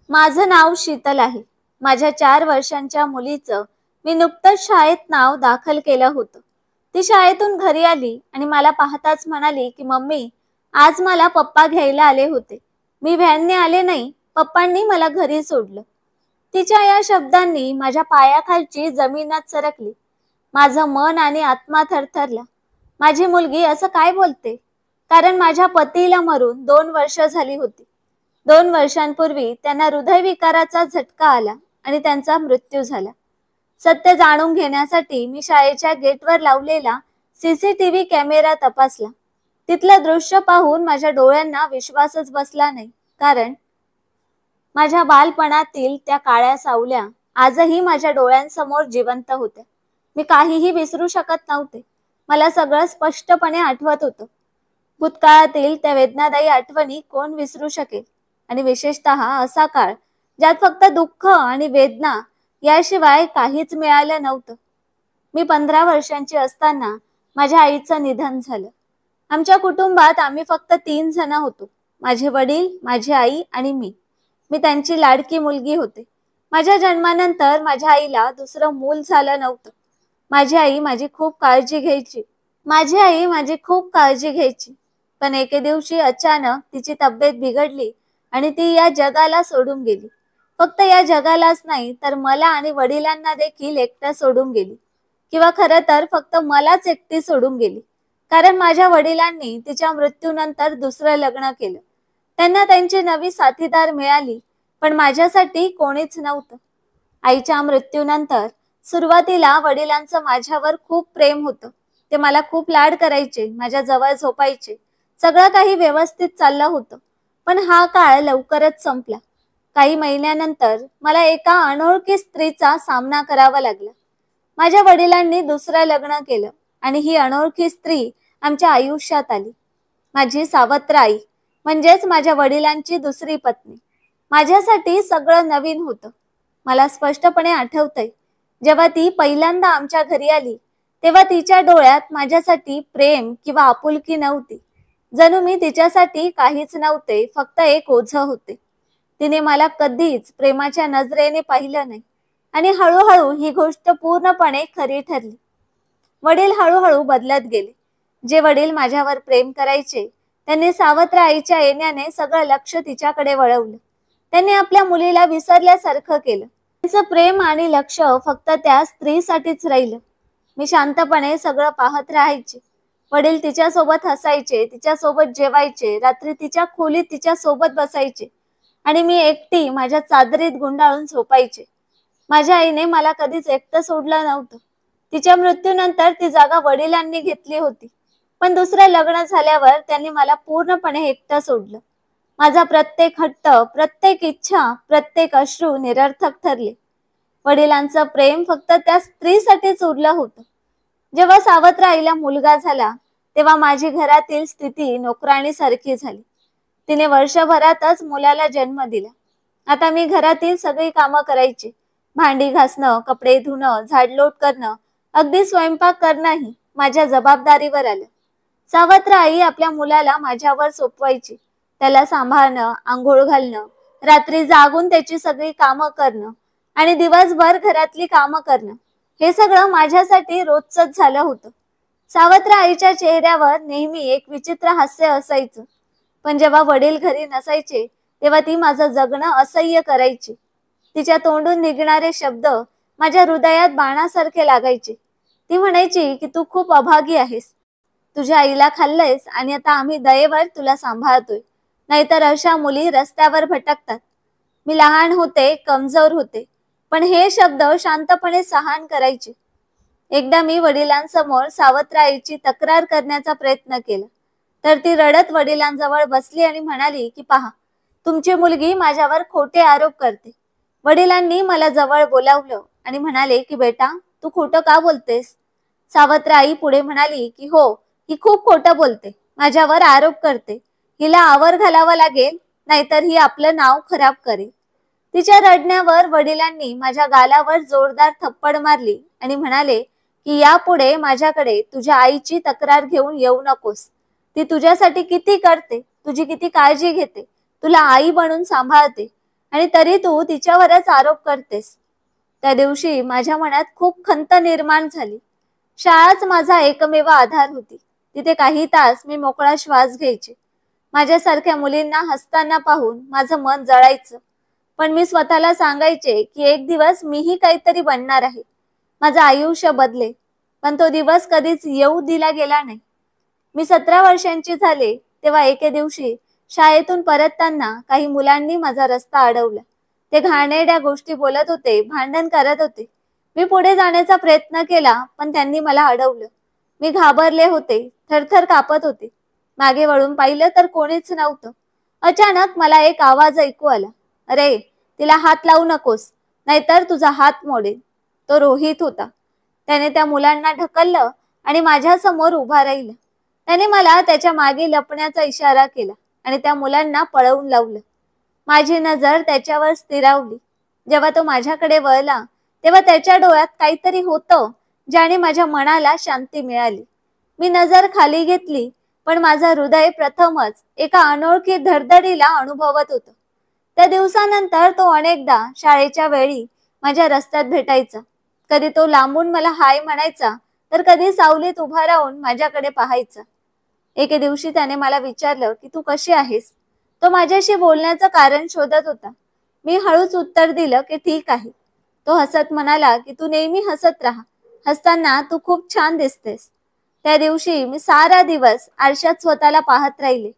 माझं नाव शीतल आहे. माझ्या 4 वर्षांच्या मुलीचं मी नुकतंच शाळेत नाव दाखल केलं होतं. ती शाळेतून घरी आली आणि मला पाहताच म्हणाली की मम्मी, आज मला पप्पा घ्यायला आले होते. मी व्हॅनने आले नाही, पप्पांनी मला घरी सोडलं. तिच्या या शब्दांनी माझ्या पायाखालची जमीनच सरकली. माझं मन आणि आत्मा थरथरला. माझी मुलगी असं काय बोलते? कारण माझ्या पतीला मरून 2 वर्ष झाली होती. 2 वर्षांपूर्वी त्यांना हृदयविकाराचा झटका आला आणि त्यांचा मृत्यू झाला. सत्य जाणून घेण्यासाठी मी शाळेच्या गेटवर लावलेला सीसीटीव्ही कॅमेरा तपासला. तिथलं दृश्य पाहून माझ्या डोळ्यांना विश्वासच बसला नाही. कारण माझ्या बालपणातील त्या काळ्या सावल्या आजही माझ्या डोळ्यांसमोर जिवंत होत्या. मी काहीही विसरू शकत नव्हते. मला सगळं स्पष्टपणे आठवत होतं. भूतकाळातील त्या वेदनादायी आठवणी कोण विसरू शकेल? आणि विशेषतः असा काळ ज्यात फक्त दुःख आणि वेदना याशिवाय काहीच मिळालं नव्हतं. मी 15 वर्षांची असताना माझ्या आईचं निधन झालं. आमच्या कुटुंबात आम्ही फक्त 3 जण होतो. माझे वडील, माझी आई आणि मी. मी त्यांची लाडकी मुलगी होते. माझ्या जन्मानंतर माझ्या आईला दुसरं मूल झालं नव्हतं. माझी आई माझी खूप काळजी घ्यायची. पण एके दिवशी अचानक तिची तब्येत बिघडली आणि ती या जगाला सोडून गेली. फक्त या जगालाच नाही तर मला आणि वडिलांना देखील एकटं सोडून गेली. किंवा खरं तर फक्त मलाच एकटी सोडून गेली. कारण माझ्या वडिलांनी तिच्या मृत्यूनंतर दुसरं लग्न केलं. त्यांना त्यांची नवी साथीदार मिळाली, पण माझ्यासाठी कोणीच नव्हतं. आईच्या मृत्यूनंतर सुरुवातीला वडिलांचं माझ्यावर खूप प्रेम होतं. ते मला खूप लाड करायचे, माझ्या जवळ झोपायचे. सगळं काही व्यवस्थित चाललं होतं. पण हा काळ लवकरच संपला. काही महिन्यानंतर मला एका अनोळखी स्त्रीचा सामना करावा लागला. माझ्या वडिलांनी दुसरं लग्न केलं आणि ही अनोळखी स्त्री आमच्या आयुष्यात आली. माझी सावत्र आई, म्हणजेच माझ्या वडिलांची दुसरी पत्नी. माझ्यासाठी सगळं नवीन होतं. मला स्पष्टपणे आठवतंय, जेव्हा ती पहिल्यांदा आमच्या घरी आली तेव्हा तिच्या डोळ्यात माझ्यासाठी प्रेम किंवा आपुलकी नव्हती. जणू मी तिच्यासाठी काहीच नव्हते, फक्त एक ओझं होते. तिने मला कधीच प्रेमाच्या नजरेने पाहिलं नाही आणि हळूहळू ही गोष्ट पूर्णपणे खरी ठरली. वडील हळूहळू बदलत गेले. जे वडील माझ्यावर प्रेम करायचे त्यांनी सावत्र आईच्या येण्याने सगळं लक्ष तिच्याकडे वळवलं. त्यांनी आपल्या मुलीला विसरल्यासारखं केलं. त्यांचं प्रेम आणि लक्ष फक्त त्या स्त्रीसाठीच राहिलं. मी शांतपणे सगळं पाहत राहायचे. वडील तिच्यासोबत हसायचे, तिच्यासोबत जेवायचे, रात्री तिच्या खोलीत तिच्यासोबत बसायचे आणि मी एकटी माझ्या चादरीत गुंडाळून झोपायचे. माझ्या आईने मला कधीच एकटं सोडलं नव्हतं. तिच्या मृत्यूनंतर ती जागा वडिलांनी घेतली होती. पण दुसरं लग्न झाल्यावर त्यांनी मला पूर्णपणे एकटं सोडलं. माझा प्रत्येक हट्ट, प्रत्येक इच्छा, प्रत्येक अश्रू निरर्थक ठरले. वडिलांचं प्रेम फक्त त्या स्त्रीसाठीच उरलं होतं. जेव्हा सावत्र आईला मुलगा झाला तेव्हा माझी घरातील स्थिती नोकराणीसारखी झाली. तिने वर्षभरातच मुलाला जन्म दिला. आता मी घरातील सगळी कामं करायची. भांडी घासणं, कपडे धुणं, झाडलोट करणं, अगदी स्वयंपाक करणंही माझ्या जबाबदारीवर आलं. सावत्र आई आपल्या मुलाला माझ्यावर सोपवायची. त्याला सांभाळणं, आंघोळ घालणं, रात्री जागून त्याची सगळी कामं करणं आणि दिवसभर घरातली कामं करणं, हे सगळं माझ्यासाठी रोजचंच झालं होतं. सावत्र आईच्या चेहऱ्यावर नेहमी एक विचित्र हास्य असायचं. पण जेव्हा वडील घरी नसायचे तेव्हा ती माझं जगणं असह्य करायची. तिच्या तोंडून निघणारे शब्द माझ्या हृदयात बाणासारखे लागायचे. ती म्हणायची की तू खूप अभागी आहेस. तुझ्या आईला खाल्लंयस आणि आता आम्ही दयेवर तुला सांभाळतोय. नाहीतर अशा मुली रस्त्यावर भटकतात. मी लहान होते, कमजोर होते, पण हे शब्द शांतपणे सहन करायचे. एकदा मी वडिलांसमोर सावत्र आईची तक्रार करण्याचा प्रयत्न केला तर ती रडत वडिलांजवळ बसली आणि म्हणाली की पहा, तुमची मुलगी माझ्यावर खोटे आरोप करते. वडिलांनी मला जवळ बोलावलं आणि म्हणाले की बेटा, तू खोटं का बोलतेस? सावत्र आई पुढे म्हणाली की हो, ही खूप खोटं बोलते, माझ्यावर आरोप करते. हिला आवर घालावं लागेल, नाहीतर ही आपलं नाव खराब करेल. तिच्या रडण्यावर वडिलांनी माझ्या गालावर जोरदार थप्पड मारली आणि म्हणाले की यापुढे माझ्याकडे तुझ्या आईची तक्रार घेऊन येऊ नकोस. ती तुझ्यासाठी किती करते, तुझी किती काळजी घेते, तुला आई बनून सांभाळते आणि तरी तू तिच्यावरच आरोप करतेस. त्या दिवशी माझ्या मनात खूप खंत निर्माण झाली. शाळाच माझा एकमेव आधार होती. तिथे काही तास मी मोकळा श्वास घ्यायचे. माझ्यासारख्या मुलींना हसताना पाहून माझं मन जळायचं. पण मी स्वतःला सांगायचे की एक दिवस मीही काहीतरी बनणार आहे. माझं आयुष्य बदले. पण तो दिवस कधीच येऊ दिला गेला नाही. मी 17 वर्षांची झाले तेव्हा एके दिवशी शाळेतून परतताना काही मुलांनी माझा रस्ता अडवला. ते घाणेरड्या गोष्टी बोलत होते, भांडण करत होते. मी पुढे जाण्याचा प्रयत्न केला पण त्यांनी मला अडवलं. मी घाबरले होते, थरथर कापत होते. मागे वळून पाहिलं तर कोणीच नव्हतं. अचानक मला एक आवाज ऐकू आला, अरे तिला हात लावू नकोस, नाहीतर तुझा हात मोडेल. तो रोहित होता. त्याने त्या मुलांना ढकललं आणि माझ्या समोर उभा राहिला. त्याने मला त्याच्या मागे लपण्याचा इशारा केला आणि त्या मुलांना पळवून लावलं. माझी नजर त्याच्यावर स्थिरावली. जेव्हा तो माझ्याकडे वळला तेव्हा त्याच्या डोळ्यात काहीतरी होतं ज्याने माझ्या मनाला शांती मिळाली. मी नजर खाली घेतली पण माझं हृदय प्रथमच एका अनोळखी धडधडीला अनुभवत होतं. त्या दिवसानंतर तो अनेकदा शाळेच्या वेळी माझ्या रस्त्यात भेटायचा. कधी तो लांबून मला हाय म्हणायचा तर कधी सावलीत उभा राहून माझ्याकडे पाहायचा. एके दिवशी त्याने मला विचारलं की तू कशी आहेस. तो माझ्याशी बोलण्याचं कारण शोधत होता. मी हळूच उत्तर दिलं की ठीक आहे. तो हसत म्हणाला की तू नेहमी हसत राहा. हसताना तू खूप छान दिसतेस. त्या दिवशी मी सारा दिवस आरशात स्वतःला पाहत राहिले.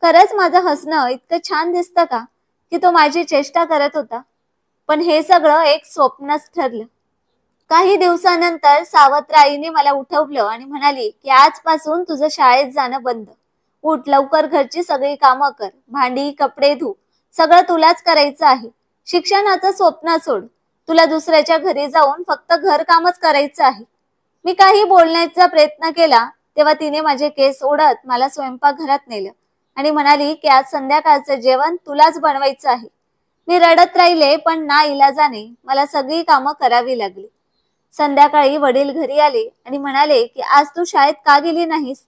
खरंच माझं हसणं इतकं छान दिसतं का की तो माझी चेष्टा करत होता. पण हे सगळं एक स्वप्नच ठरलं. काही दिवसानंतर सावत्र आईने मला उठवलं आणि म्हणाली की आजपासून तुझं शाळेत जाणं बंद. उठ लवकर, घरची सगळी कामं कर, भांडी कपडे धु, सगळं तुलाच करायचं आहे. शिक्षणाचं स्वप्न सोड. तुला दुसऱ्याच्या घरी जाऊन फक्त घरकामच करायचं आहे. मी काही बोलण्याचा प्रयत्न केला तेव्हा तिने माझे केस ओढत मला स्वयंपाकघरात नेलं आणि म्हणाली की आज संध्याकाळचं जेवण तुलाच बनवायचं आहे. मी रडत राहिले पण ना इलाजाने मला सगळी कामं करावी लागली. संध्याकाळी वडील घरी आले आणि म्हणाले की आज तू शाळेत का गेली नाहीस.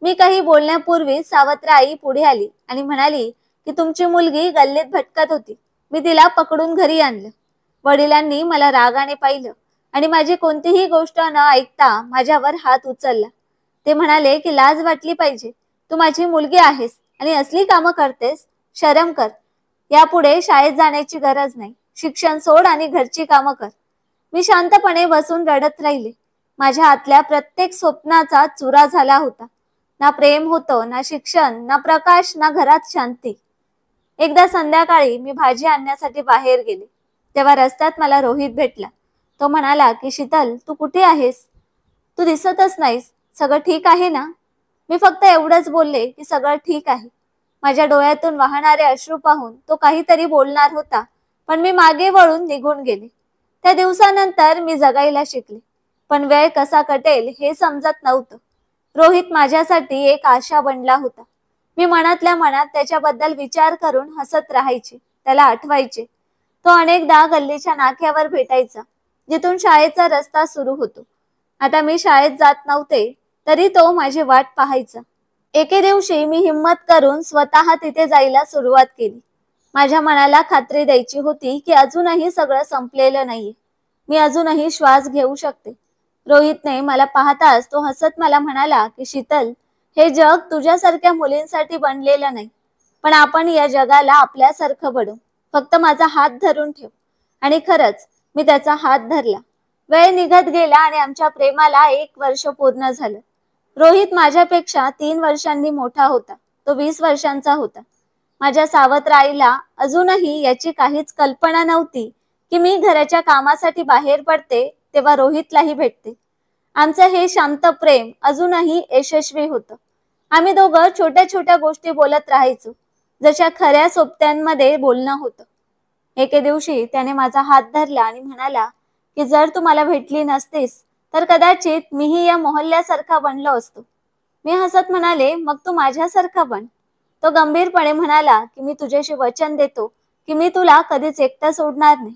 मी काही बोलण्यापूर्वी सावत्र आई पुढे आली आणि म्हणाली की तुमची मुलगी गल्लीत भटकत होती. मी तिला पकडून घरी आणलं. वडिलांनी मला रागाने पाहिलं आणि माझी कोणतीही गोष्ट न ऐकता माझ्यावर हात उचलला. ते म्हणाले की लाज वाटली पाहिजे. तू माझी मुलगी आहेस आणि असली कामं करतेस. शरम कर. यापुढे शाळेत जाण्याची गरज नाही. शिक्षण सोड आणि घरची कामं कर. मी शांतपणे बसून रडत राहिले. माझ्या आतल्या प्रत्येक स्वप्नाचा चुरा झाला होता. ना प्रेम होतं, ना शिक्षण, ना प्रकाश, ना घरात शांती. एकदा संध्याकाळी मी भाजी आणण्यासाठी बाहेर गेले तेव्हा रस्त्यात मला रोहित भेटला. तो म्हणाला की शीतल, तू कुठे आहेस. तू दिसतच नाहीस. सगळं ठीक आहे ना. मी फक्त एवढंच बोलले की सगळं ठीक आहे. माझ्या डोळ्यातून वाहणारे अश्रू पाहून तो काहीतरी बोलणार होता पण मी मागे वळून निघून गेले. त्या दिवसानंतर मी जगायला शिकले. पण वेळ कसा कटेल हे समजत नव्हतं. रोहित माझ्यासाठी एक आशा बनला होता. मी मनातल्या मनात त्याच्याबद्दल विचार करून हसत राहायचे, त्याला आठवायचे. तो अनेकदा गल्लीच्या नाक्यावर भेटायचा जिथून शाळेचा रस्ता सुरू होतो. आता मी शाळेत जात नव्हते तरी तो माझी वाट पाहायचा. एके दिवशी मी हिम्मत करून स्वतः तिथे जायला सुरुवात केली. माझ्या मनाला खात्री द्यायची होती की अजूनही सगळं संपलेलं नाहीये. मी अजूनही श्वास घेऊ शकते. रोहितने मला पाहताच तो हसत मला म्हणाला की शीतल, हे जग तुझ्यासारख्या मुलींसाठी बनलेलं नाही. पण आपण या जगाला आपल्यासारखं बनवू. फक्त माझा हात धरून ठेव. आणि खरंच मी त्याचा हात धरला. वेळ निघत गेला आणि आमच्या प्रेमाला 1 वर्ष पूर्ण झालं. रोहित माझ्यापेक्षा 3 वर्षांनी मोठा होता. तो 20 वर्षांचा होता. माझ्या सावत्र आईला अजूनही याची काहीच कल्पना नव्हती की मी घराच्या कामासाठी बाहेर पडते तेव्हा रोहितलाही भेटते. आमचं हे शांत प्रेम अजूनही यशस्वी होतं. आम्ही दोघं छोट्या छोट्या गोष्टी बोलत राहायचो, जशा खऱ्या सोबत्यांमध्ये बोलणं होतं. एके दिवशी त्याने माझा हात धरला आणि म्हणाला की जर तू मला भेटली नसतीस तर कदाचित मीही या मोहल्ल्यासारखा बनलो असतो. मी हसत म्हणाले, मग तू माझ्यासारखा बन. तो गंभीरपणे म्हणाला की मी तुझ्याशी वचन देतो की मी तुला कधीच एकटा सोडणार नाही.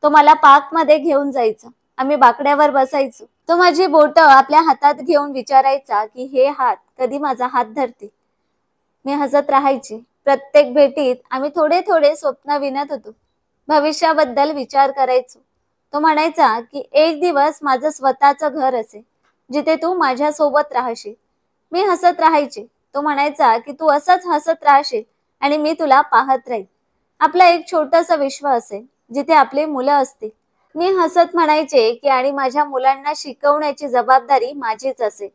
तो मला पार्कमध्ये घेऊन जायचा. आम्ही बाकड्यावर बसायचो. तो माझी बोटं आपल्या हातात घेऊन विचारायचा की हे हात कधी माझा हात धरतील. मी हसत राहायचे. प्रत्येक भेटीत आम्ही थोडे थोडे स्वप्न विणत होतो. भविष्याबद्दल विचार करायचो. तो म्हणायचा की एक दिवस माझं स्वतःचं घर असेल, जिथे तू माझ्यासोबत राहशील. मी हसत राहायचे. तो म्हणायचा की तू असंच हसत राहशील आणि मी तुला पाहत राहील. आपलं एक छोटंसं विश्व असेल, जिथे आपली मुलं असतील. मी हसत म्हणायचे की आणि माझ्या मुलांना शिकवण्याची जबाबदारी माझीच असेल.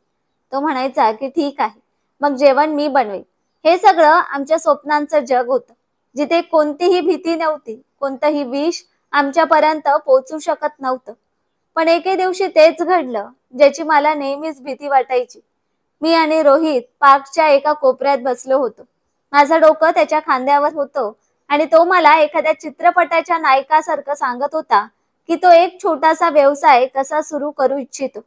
तो म्हणायचा की ठीक आहे, मग जेवण मी बनवेन. हे सगळं आमच्या स्वप्नांचं जग होतं, जिथे कोणतीही भीती नव्हती, कोणतंही विष आमच्यापर्यंत पोहोचू शकत नव्हतं. पण एके दिवशी तेच घडलं, ज्याची मला नेहमीच भीती वाटायची. मी आणि रोहित पार्कच्या एका कोपऱ्यात बसलो होतो. माझं डोकं त्याच्या खांद्यावर होतं आणि तो मला एखाद्या चित्रपटाच्या नायकासारखं सांगत होता की तो एक छोटासा व्यवसाय कसा सुरू करू इच्छितो.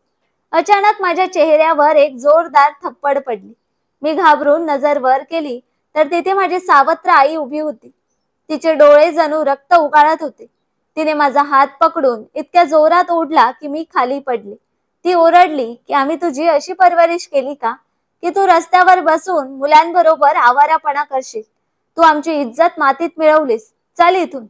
अचानक माझ्या चेहऱ्यावर एक जोरदार थप्पड पडली. मी घाबरून नजर वर केली तर तिथे माझी सावत्र आई उभी होती. तिचे डोळे जणू रक्त उगाळत होते. तिने माझा हात पकडून इतक्या जोरात ओढला की मी खाली पडले. ती ओरडली की आम्ही तुझी अशी परवरिश केली का, की तू रस्त्यावर बसून मुलांबरोबर आवारापणा करशील. तू आमची इज्जत मातीत मिळवलीस. चल इथून.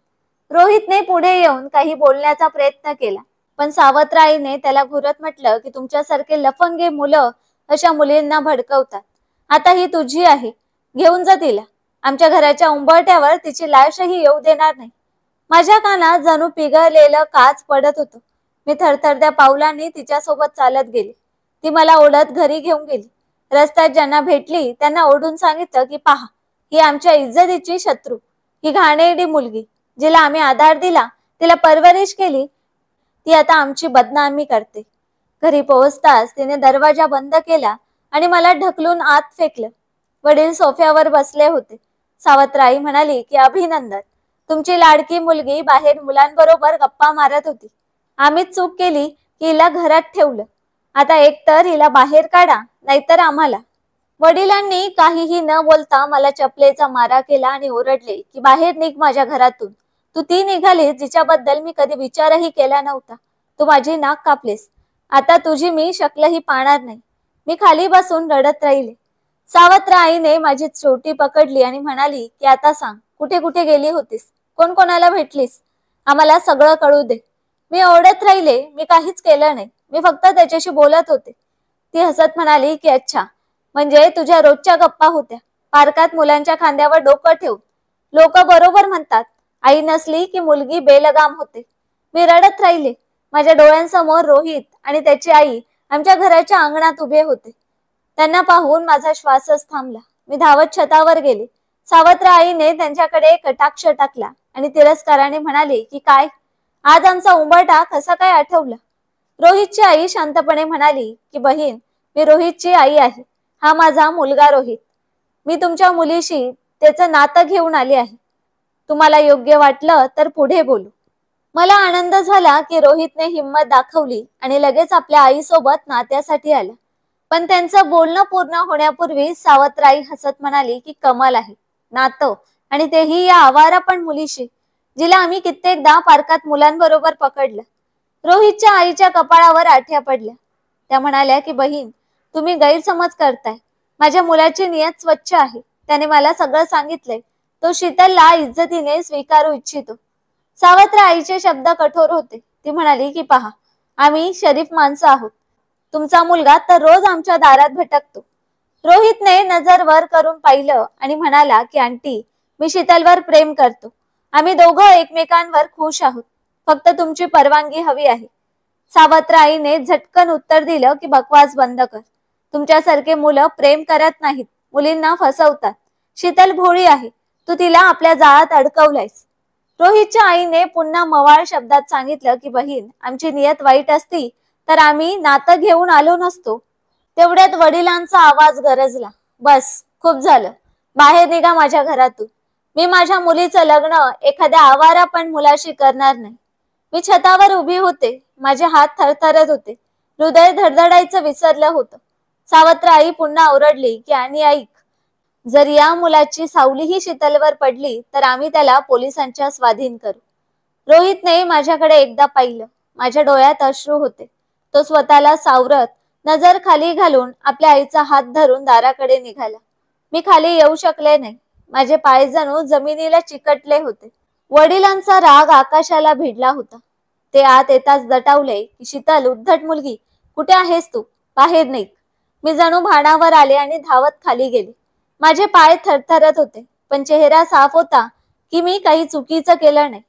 रोहितने पुढे येऊन काही बोलण्याचा प्रयत्न केला, पण सावत्राईने त्याला घुरत म्हटलं की तुमच्यासारखे लफंगे मुलं अशा मुलींना भडकवतात. आता ही तुझी आहे, घेऊन जा तिला. आमच्या घराच्या उंबरठ्यावर तिची लाशही येऊ देणार नाही. माझ्या कानात जणू पिघळलेलं काच पडत होतं. मी थरथरत्या पावलांनी तिच्यासोबत चालत गेले. ती मला ओढत घरी घेऊन गेली. रस्त्यात ज्यांना भेटली त्यांना ओढून सांगितलं की पहा, ही आमच्या इज्जतीची शत्रू, ही घाणेरडी मुलगी, जिला आम्ही आधार दिला, तिला परवरिश केली, ती आता आमची बदनामी करते. घरी पोहोचताच तिने दरवाजा बंद केला आणि मला ढकलून आत फेकलं. वडील सोफ्यावर बसले होते. सावत्राई म्हणाली की अभिनंदन, तुमची लाडकी मुलगी बाहेर मुलांबरोबर गप्पा मारत होती. आम्हीच चूक केली की हिला घरात ठेवलं. आता एकतर हिला बाहेर काढा, नाहीतर आम्हाला. वडिलांनी काहीही न बोलता मला चपलेचा मारा केला आणि ओरडले की बाहेर निघ माझ्या घरातून. तू ती निघालीस जिच्याबद्दल मी कधी विचारही केला नव्हता. तू माझी नाक कापलेस. आता तुझी मी शक्लही पाहणार नाही. मी खाली बसून रडत राहिले. सावत्र आईने माझी चोटी पकडली आणि म्हणाली की आता सांग, कुठे कुठे गेली होतीस, कोण कोणाला भेटलीस, आम्हाला सगळं कळू दे. मी ओरडत राहिले, मी काहीच केलं नाही, मी फक्त त्याच्याशी बोलत होते. ती हसत म्हणाली की अच्छा, म्हणजे तुझ्या रोजच्या गप्पा होत्या, पार्कात मुलांच्या खांद्यावर डोकं ठेवून. लोक बरोबर म्हणतात, आई नसली की मुलगी बेलगाम होते. मी रडत राहिले. माझ्या डोळ्यांसमोर रोहित आणि त्याची आई आमच्या घराच्या अंगणात उभे होते. त्यांना पाहून माझा श्वासच थांबला. मी धावत छतावर गेले. सावत्र आईने त्यांच्याकडे कटाक्ष टाकला आणि तिरस्काराने म्हणाले की काय, आज आमचा उंबरठा कसा काय आठवला. रोहितची आई शांतपणे म्हणाली की बहीण, मी रोहितची आई आहे. हा माझा मुलगा रोहित. मी तुमच्या मुलीशी त्याचं नातं घेऊन आले आहे. तुम्हाला योग्य वाटलं तर पुढे बोलू. मला आनंद झाला की रोहितने हिंमत दाखवली आणि लगेच आपल्या आईसोबत नात्यासाठी आला. पण त्यांचं बोलणं पूर्ण होण्यापूर्वी सावत्राई हसत म्हणाली की कमाल आहे, नातं, आणि तेही या आवारा पण मुलीशी, जिला आम्ही कित्येकदा पार्कात मुलांबरोबर पकडलं. रोहितच्या आईच्या कपाळावर आठ्या पडल्या. त्या म्हणाल्या की बहीण, तुम्ही गैरसमज करताय. माझ्या मुलाची नियत स्वच्छ आहे. त्याने मला सगळं सांगितलंय. तो शीतलला इज्जतीने स्वीकारू इच्छितो. सावत्र आईचे शब्द कठोर होते. ती म्हणाली की पहा, आम्ही शरीफ माणसं आहोत. तुमचा मुलगा तर रोज आमच्या दारात भटकतो. रोहितने नजर वर करून पाहिलं आणि म्हणाला की आंटी, मी शीतलवर प्रेम करतो. आम्ही दोघं एकमेकांवर खुश आहोत. फक्त तुमची परवानगी हवी आहे. सावत्र आईने झटकन उत्तर दिलं की बकवास बंद कर. तुमच्यासारखे मुलं प्रेम करत नाहीत, मुलींना फसवतात. शीतल भोळी आहे. तू तिला आपल्या जाळात अडकवलायस. रोहितच्या आईने पुन्हा मवाळ शब्दात सांगितलं की बहीण, आमची नियत वाईट असती तर आम्ही नातं घेऊन आलो नसतो. तेवढ्यात वडिलांचा आवाज गरजला. बस, खूप झालं. बाहेर निघा माझ्या घरातून. मी माझ्या मुलीचं लग्न एखाद्या आवारा पण मुलाशी करणार नाही. मी छतावर उभी होते. माझे हात थरथरत होते. हृदय धडधडायचं विसरलं होतं. सावत्र आई पुन्हा ओरडली की आणि ऐक, जर या मुलाची सावलीही शीतलवर पडली तर आम्ही त्याला पोलिसांच्या स्वाधीन करू. रोहितने माझ्याकडे एकदा पाहिलं. माझ्या डोळ्यात अश्रू होते. तो स्वतःला सावरत नजर खाली घालून आपल्या आईचा हात धरून दाराकडे निघाला. मी खाली येऊ शकले नाही. माझे पाय जणू जमिनीला चिकटले होते. वडिलांचा राग आकाशाला भिडला होता. ते आत येताच दटावले की शीतल, उद्धट मुलगी, कुठे आहेस तू? बाहेर निघ. मी जणू भानावर आले आणि धावत खाली गेले. माझे पाय थरथरत होते, पण चेहरा साफ होता की मी काही चुकीचं केलं नाही.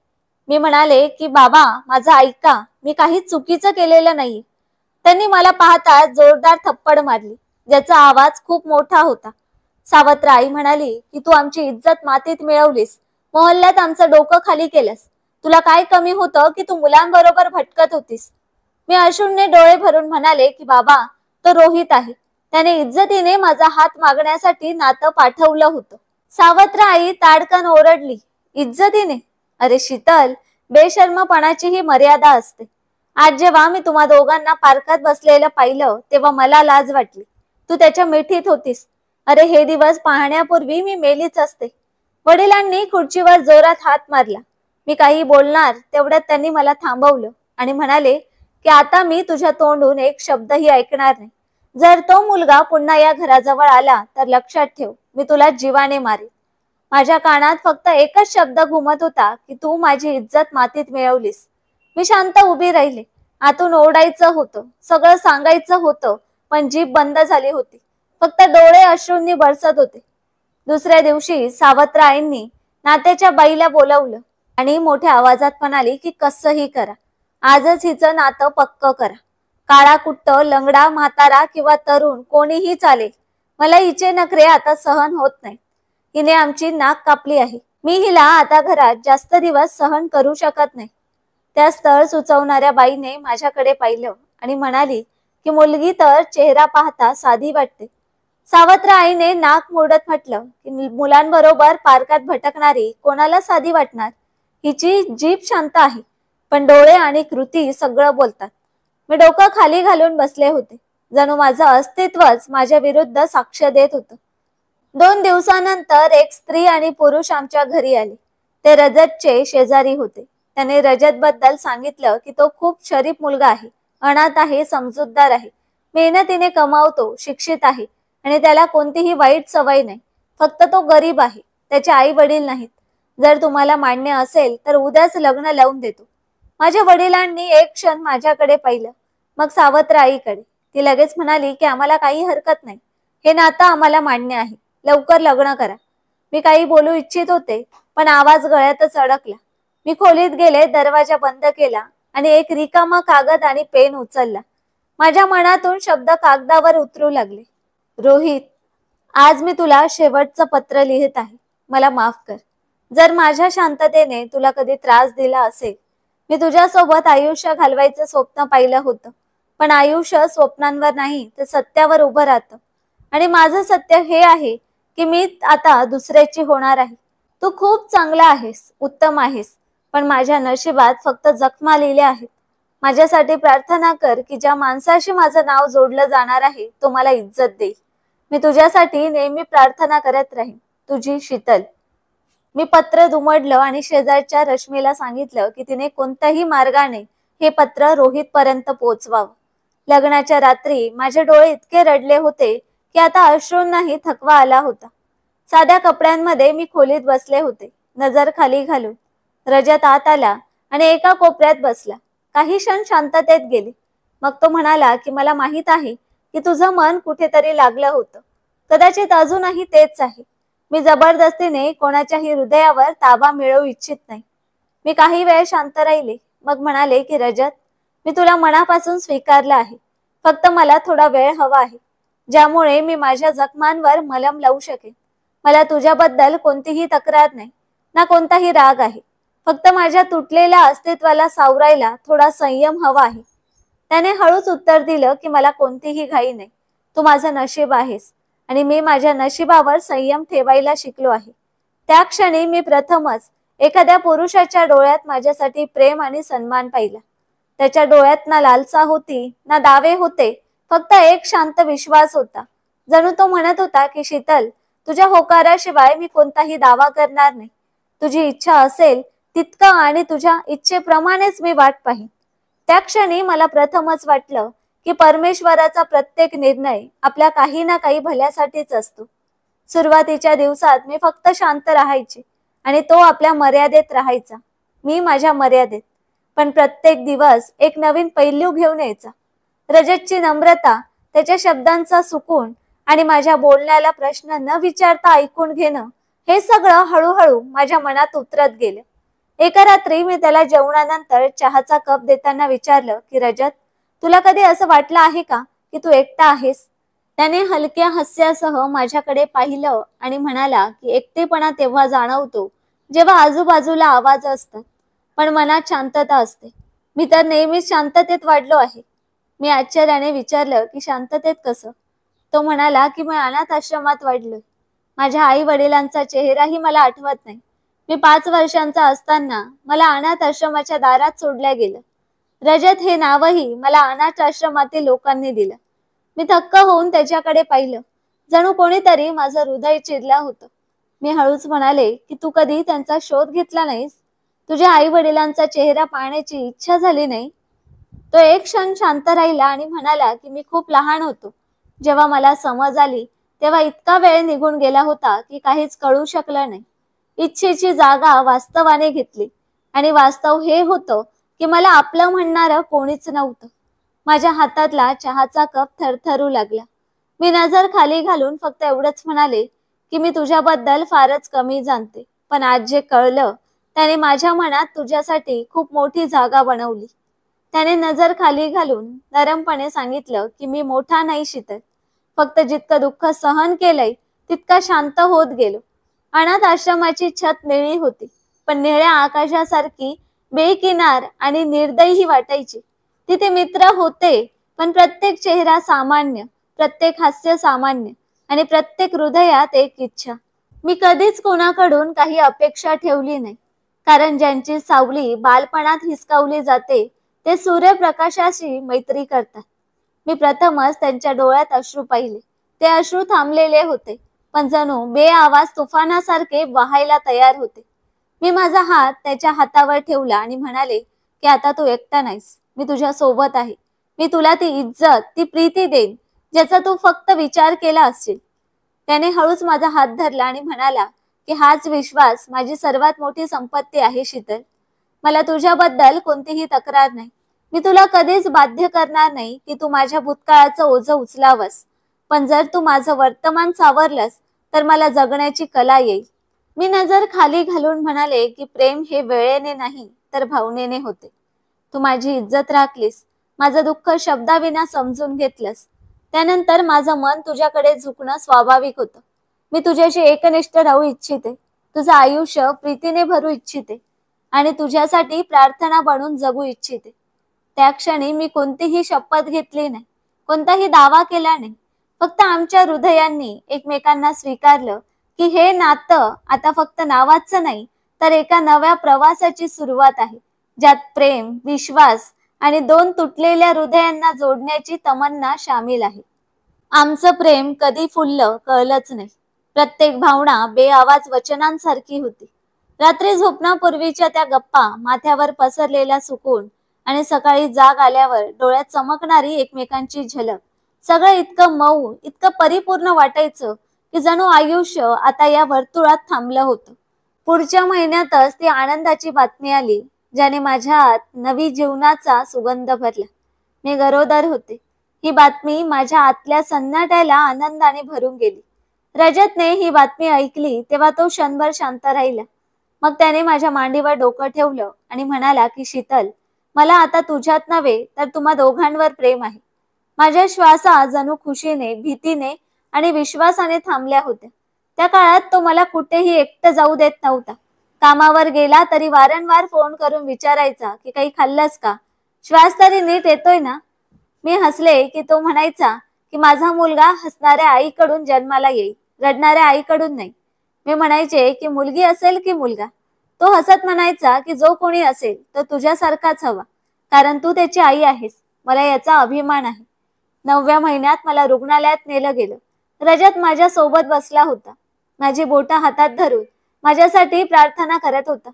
मी म्हणाले की बाबा, माझं ऐका, मी काही चुकीचं केलेलं नाही. त्यांनी मला पाहताच जोरदार थप्पड मारली, ज्याचा आवाज खूप मोठा होता. सावत्र आई म्हणाली की तू आमची इज्जत मातीत मिळवलीस, मोहल्ल्यात आमचं डोकं खाली केलंस. तुला काय कमी होतं की तू मुलांबरोबर भटकत होतीस? मी अश्रूंनी डोळे भरून म्हणाले की बाबा, तो रोहित आहे. त्याने इज्जतीने माझा हात मागण्यासाठी नातं पाठवलं होतं. सावत्र आई ताडकन ओरडली, इज्जतीने? अरे शीतल, बेशर्मपणाची ही मर्यादा असते. आज जेव्हा मी तुम्हा दोघांना पार्कात बसलेलं पाहिलं तेव्हा मला लाज वाटली. तू त्याच्या मिठीत होतीस. अरे हे दिवस पाहण्यापूर्वी मी मेलीच असते. वडिलांनी खुर्चीवर जोरात हात मारला. मी काही बोलणार तेवढ्यात त्यांनी मला थांबवलं आणि म्हणाले की आता मी तुझ्या तोंडून एक शब्दही ऐकणार नाही. जर तो मुलगा पुन्हा या घराजवळ आला तर लक्षात ठेव, मी तुला जीवाने मारेन. माझ्या कानात फक्त एकच शब्द घुमत होता की तू माझी इज्जत मातीत मिळवलीस. मी शांत उभी राहिले. आतून ओरडायचं होतं, सगळं सांगायचं होतं, पण जीभ बंद झाली होती. फक्त डोळे अश्रूंनी बरसत होते. दुसऱ्या दिवशी सावत्र आईंनी नात्याच्या बाईला बोलावलं आणि मोठ्या आवाजात म्हणाली की कसंही करा, आजच हिचं नातं पक्क करा. काळा कुट्ट, लंगडा, म्हातारा किंवा तरुण कोणीही चालेल. मला हिचे नखरे आता सहन होत नाही. हिने आमची नाक कापली आहे. मी हिला आता घरात जास्त दिवस सहन करू शकत नाही. त्या स्थळ सुचवणाऱ्या बाईने माझ्याकडे पाहिलं आणि म्हणाली की मुलगी तर चेहरा पाहता साधी वाटते. सावत्र आईने नाक मोडत म्हटलं की मुलांबरोबर पार्कात भटकणारी कोणाला साधी वाटणार? हिची जीभ शांत आहे, पण डोळे आणि कृती सगळं बोलतात. मी डोकं खाली घालून बसले होते, जणू माझं अस्तित्वच माझ्या विरुद्ध साक्ष देत होतं. 2 दिवसानंतर एक स्त्री आणि पुरुष आमच्या घरी आले. ते रजतचे शेजारी होते. त्याने रजत बद्दल सांगितलं की तो खूप शरीफ मुलगा आहे, अनाथ आहे, समजूतदार आहे, मेहनतीने कमावतो, शिक्षित आहे आणि त्याला कोणतीही वाईट सवय नाही. फक्त तो गरीब आहे. त्याचे आई वडील नाहीत. जर तुम्हाला मान्य असेल तर उद्याच लग्न लावून देतो. माझ्या वडिलांनी एक क्षण माझ्याकडे पाहिलं, मग सावत्र आईकडे. ती लगेच म्हणाली की आम्हाला काही हरकत नाही. हे नातं आम्हाला मान्य आहे. लवकर लग्न करा. मी काही बोलू इच्छित होते, पण आवाज गळ्यातच अडकला. मी खोलीत गेले, दरवाजा बंद केला आणि एक रिकामा कागद आणि पेन उचलला. माझ्या मनातून शब्द कागदावर उतरू लागले. रोहित, आज मी तुला शेवटचं पत्र लिहित आहे. मला माफ कर. जर माझ्या शांततेने तुला कधी त्रास दिला असेल. मी तुझ्यासोबत आयुष्य घालवायचं स्वप्न पाहिलं होतं, पण आयुष्य स्वप्नांवर नाही तर सत्यावर उभं राहतं. आणि माझं सत्य हे आहे की मी आता दुसऱ्याची होणार आहे. तू खूप चांगला आहेस, उत्तम आहेस, पण माझ्या नशिबात फक्त जखमा लिहिल्या आहेत. माझ्यासाठी प्रार्थना कर की ज्या माणसाशी माझं नाव जोडलं जाणार आहे तो मला इज्जत देईल. मी तुझ्यासाठी नेहमी प्रार्थना करत राहीन. तुझी शीतल. मी पत्र दुमडलं आणि शेजारच्या रश्मीला सांगितलं की तिने कोणत्याही मार्गाने हे पत्र रोहित पर्यंत पोहोचवावं. लग्नाच्या रात्री माझे डोळे इतके रडले होते की आता अश्रूंनाही थकवा आला होता. साध्या कपड्यांमध्ये मी खोलीत बसले होते, नजर खाली घालून. रजत आत आला आणि एका कोपऱ्यात बसला. काही क्षण शांततेत गेले. मग तो म्हणाला की मला माहित आहे की तुझं मन कुठेतरी लागलं होतं. कदाचित अजूनही तेच आहे. मी जबरदस्तीने कोणाच्याही हृदयावर ताबा मिळवू इच्छित नाही. मी काही वेळ शांत राहिले, मग म्हणाले की रजत, मी तुला मनापासून स्वीकारलं आहे. फक्त मला थोडा वेळ हवा आहे, ज्यामुळे मी माझ्या जखमांवर मलम लावू शकेन. मला तुझ्याबद्दल कोणतीही तक्रार नाही, ना कोणताही राग आहे. फक्त माझ्या तुटलेल्या अस्तित्वाला सावरायला थोडा संयम हवा आहे. त्याने हळूच उत्तर दिलं की मला कोणतीही घाई नाही. तू माझं नशीब आहेस आणि मी माझ्या नशिबावर संयम ठेवायला शिकलो आहे. त्या क्षणी मी प्रथमच एखाद्या पुरुषाच्या डोळ्यात माझ्यासाठी प्रेम आणि सन्मान पाहिला. त्याच्या डोळ्यात ना लालसा होती, ना दावे होते, फक्त एक शांत विश्वास होता. जणू तो म्हणत होता की शीतल, तुझ्या होकाराशिवाय मी कोणताही दावा करणार नाही. तुझी इच्छा असेल तितकं आणि तुझ्या इच्छेप्रमाणेच मी वाट पाहीन. त्या क्षणी मला प्रथमच वाटलं की परमेश्वराचा प्रत्येक निर्णय आपल्या काही ना काही भल्यासाठीच असतो. सुरुवातीच्या दिवसात मी फक्त शांत राहायचे, आणि तो आपल्या मर्यादेत राहायचा, मी माझ्या मर्यादेत. पण प्रत्येक दिवस एक नवीन पैलू घेऊन यायचा. रजतची नम्रता, त्याच्या शब्दांचा सुकून आणि माझ्या बोलण्याला प्रश्न न विचारता ऐकून घेणं, हे सगळं हळूहळू माझ्या मनात उतरत गेलं. एका रात्री मी त्याला जेवणानंतर चहाचा कप देताना विचारलं की रजत, तुला कधी असं वाटलं आहे का की तू एकटा आहेस? त्याने हलक्या हास्यासह माझ्याकडे पाहिलं आणि म्हणाला की एकटेपणा तेव्हा जाणवतो जेव्हा आजूबाजूला आवाज असतात पण मनात शांतता असते. मी तर नेहमीच शांततेत वाढलो आहे. मी आश्चर्याने विचारलं की शांततेत कसं? तो म्हणाला की मी अनाथ आश्रमात वाढलोय. माझ्या आई वडिलांचा चेहराही मला आठवत नाही. मी 5 वर्षांचा असताना मला अनाथ आश्रमाच्या दारात सोडल्या गेलं. रजत हे नावही मला अनाथ आश्रमातील लोकांनी दिलं. मी थक्क होऊन त्याच्याकडे पाहिलं, जणू कोणीतरी माझं हृदय चिरलं होतं. मी हळूच म्हणाले की तू कधी त्यांचा शोध घेतला नाहीस? तुझ्या आई वडिलांचा चेहरा पाहण्याची इच्छा झाली नाही? तो एक क्षण शांत राहिला आणि म्हणाला की मी खूप लहान होतो. जेव्हा मला समज आली तेव्हा इतका वेळ निघून गेला होता की काहीच कळू शकलं नाही. इच्छेची जागा वास्तवाने घेतली आणि वास्तव हे होतं की मला आपलं म्हणणारं कोणीच नव्हतं. माझ्या हातातला चहाचा कप थरथरू लागला. मी नजर खाली घालून फक्त एवढंच म्हणाले की मी तुझ्याबद्दल फारच कमी जाणते, पण आज जे कळलं त्याने माझ्या मनात तुझ्यासाठी खूप मोठी जागा बनवली. त्याने नजर खाली घालून नरमपणे सांगितलं की मी मोठा नाही शीतल, फक्त जितकं दुःख सहन केलंय तितका शांत होत गेलो. अनाथ आश्रमाची छत निळी होती, पण निळ्या आकाशासारखी बेकिनार आणि निर्दयी वाटायची. तिथे मित्र होते, पण प्रत्येक चेहरा सामान्य, प्रत्येक हास्य सामान्य आणि प्रत्येक हृदयात एक इच्छा. मी कधीच कोणाकडून काही अपेक्षा ठेवली नाही, कारण ज्यांची सावली बालपणात हिसकावली जाते ते सूर्यप्रकाशाशी मैत्री करतात. मी प्रथमच त्यांच्या डोळ्यात अश्रू पाहिले. ते अश्रू थांबलेले होते, पण जणू बेआवाज तुफानासारखे वाहायला तयार होते. मी माझा हात त्याच्या हातावर ठेवला आणि म्हणाले की आता तू एकटा नाहीस, मी तुझ्या सोबत आहे. मी तुला ती इज्जत, ती प्रीती देईन ज्याचा तू फक्त विचार केला असेल. त्याने हळूच माझा हात धरला आणि म्हणाला की हाच विश्वास माझी सर्वात मोठी संपत्ती आहे शीतल. मला तुझ्याबद्दल कोणतीही तक्रार नाही. मी तुला कधीच बाध्य करणार नाही की तू माझ्या भूतकाळाचं ओझं उचलावस, पण जर तू माझं वर्तमान सावरलंस तर मला जगण्याची कला येईल. मी नजर खाली घालून म्हणाले की प्रेम हे वेळेने नाही तर भावनेने होते. तू माझी इज्जत राखलीस, माझं दुःख शब्दाविना समजून घेतलंस, त्यानंतर माझं मन तुझ्याकडे झुकणं स्वाभाविक होतं. मी तुझ्याशी एकनिष्ठ राहू इच्छिते, तुझं आयुष्य प्रीतीने भरू इच्छिते आणि तुझ्यासाठी प्रार्थना बनून जगू इच्छिते. त्या क्षणी मी कोणतीही शपथ घेतली नाही, कोणताही दावा केला नाही. फक्त आमच्या हृदयांनी एकमेकांना स्वीकारलं की हे नातं आता फक्त नावाचं नाही तर एका नव्या प्रवासाची सुरुवात आहे, ज्यात प्रेम, विश्वास आणि 2 तुटलेल्या हृदयांना जोडण्याची तमन्ना शामिल आहे. आमचं प्रेम कधी फुललं कळलंच नाही. प्रत्येक भावना बेआवाज वचनांसारखी होती. रात्री झोपण्यापूर्वीच्या त्या गप्पा, माथ्यावर पसरलेला सुकून आणि सकाळी जाग आल्यावर डोळ्यात चमकणारी एकमेकांची झलक, सगळं इतकं मऊ, इतकं परिपूर्ण वाटायचं की जणू आयुष्य आता या वर्तुळात थांबलं होतं. पुढच्या महिन्यातच ती आनंदाची बातमी आली, ज्याने माझ्यात नवी जीवनाचा सुगंध भरला. मी गरोदर होते. ही बातमी माझ्या आतल्या सन्नाट्याला आनंदाने भरून गेली. रजतने ही बातमी ऐकली तेव्हा तो क्षणभर शांत राहिला. मग त्याने माझ्या मांडीवर डोकं ठेवलं आणि म्हणाला की शीतल, मला आता तुझ्यात नव्हे तर तुम्हा दोघांवर प्रेम आहे. माझ्या श्वासा जणू खुशीने, भीतीने आणि विश्वासाने थांबल्या होत्या. त्या काळात तो मला कुठेही एकटं जाऊ देत नव्हता. कामावर गेला तरी वारंवार फोन करून विचारायचा की काही खाल्लंस का, श्वास तरी नीट येतोय ना. मी हसले की तो म्हणायचा की माझा मुलगा हसणाऱ्या आईकडून जन्माला येईल, रडणाऱ्या आईकडून नाही. मी म्हणायचे की मुलगी असेल की मुलगा. तो हसत म्हणायचा की जो कोणी असेल तो तुझ्यासारखाच हवा, कारण तू त्याची आई आहेस. मला याचा अभिमान आहे. 9व्या महिन्यात मला रुग्णालयात नेलं गेलं. रजत माझ्या सोबत बसला होता, माझी बोटं हातात धरून माझ्यासाठी प्रार्थना करत होता.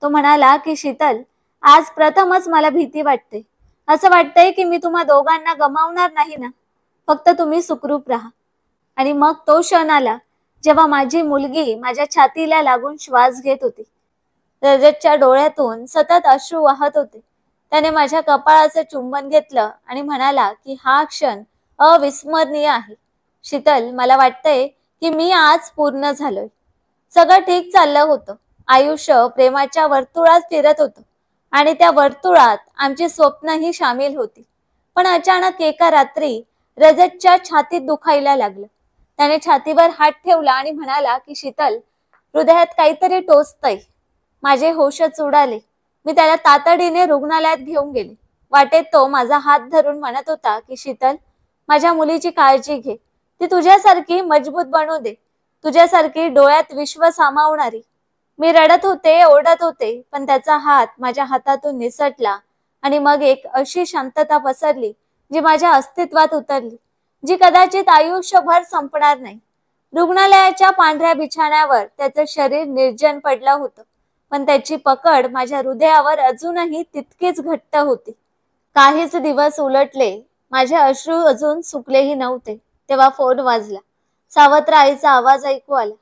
तो म्हणाला की शीतल, आज प्रथमच मला भीती वाटते. असं वाटतंय की मी तुम्हा दोघांना गमावणार नाही ना, फक्त तुम्ही सुखरूप राहा. आणि मग तो क्षण आला जेव्हा माझी मुलगी माझ्या छातीला लागून श्वास घेत होती. रजतच्या डोळ्यातून सतत अश्रू वाहत होते. त्याने माझ्या कपाळाचं चुंबन घेतलं आणि म्हणाला की हा क्षण अविस्मरणीय आहे. शीतल, मला वाटतंय की मी आज पूर्ण झालोय. सगळं ठीक चाललं होतं. आयुष्य प्रेमाच्या वर्तुळात फिरत होतं आणि त्या वर्तुळात आमची स्वप्नही सामील होती. पण अचानक एका रात्री रजतच्या छातीत दुखायला लागलं. त्याने छातीवर हात ठेवला आणि म्हणाला की शीतल, हृदयात काहीतरी टोचतंय. माझे होशच उडाले. मी त्याला तातडीने रुग्णालयात घेऊन गेले. वाटेत तो माझा हात धरून म्हणत होता की शीतल, माझ्या मुलीची काळजी घे. ती तुझ्यासारखी मजबूत बनू दे. तुझ्यासारखी डोळ्यात विश्व सामावणारी. मी रडत होते, ओरडत होते, पण त्याचा हात माझ्या हातातून निसटला आणि मग एक अशी शांतता पसरली जी माझ्या अस्तित्वात उतरली, जी कदाचित आयुष्यभर संपणार नाही. रुग्णालयाच्या पांढऱ्या बिछाण्यावर त्याचं शरीर निर्जन पडलं होतं, पण त्याची पकड माझ्या हृदयावर अजूनही तितकीच घट्ट होती. काहीच दिवस उलटले. माझे अश्रू अजून सुकलेही नव्हते. तेव्हा फोन वाजला. सावत्र आईचा आवाज ऐकू आला.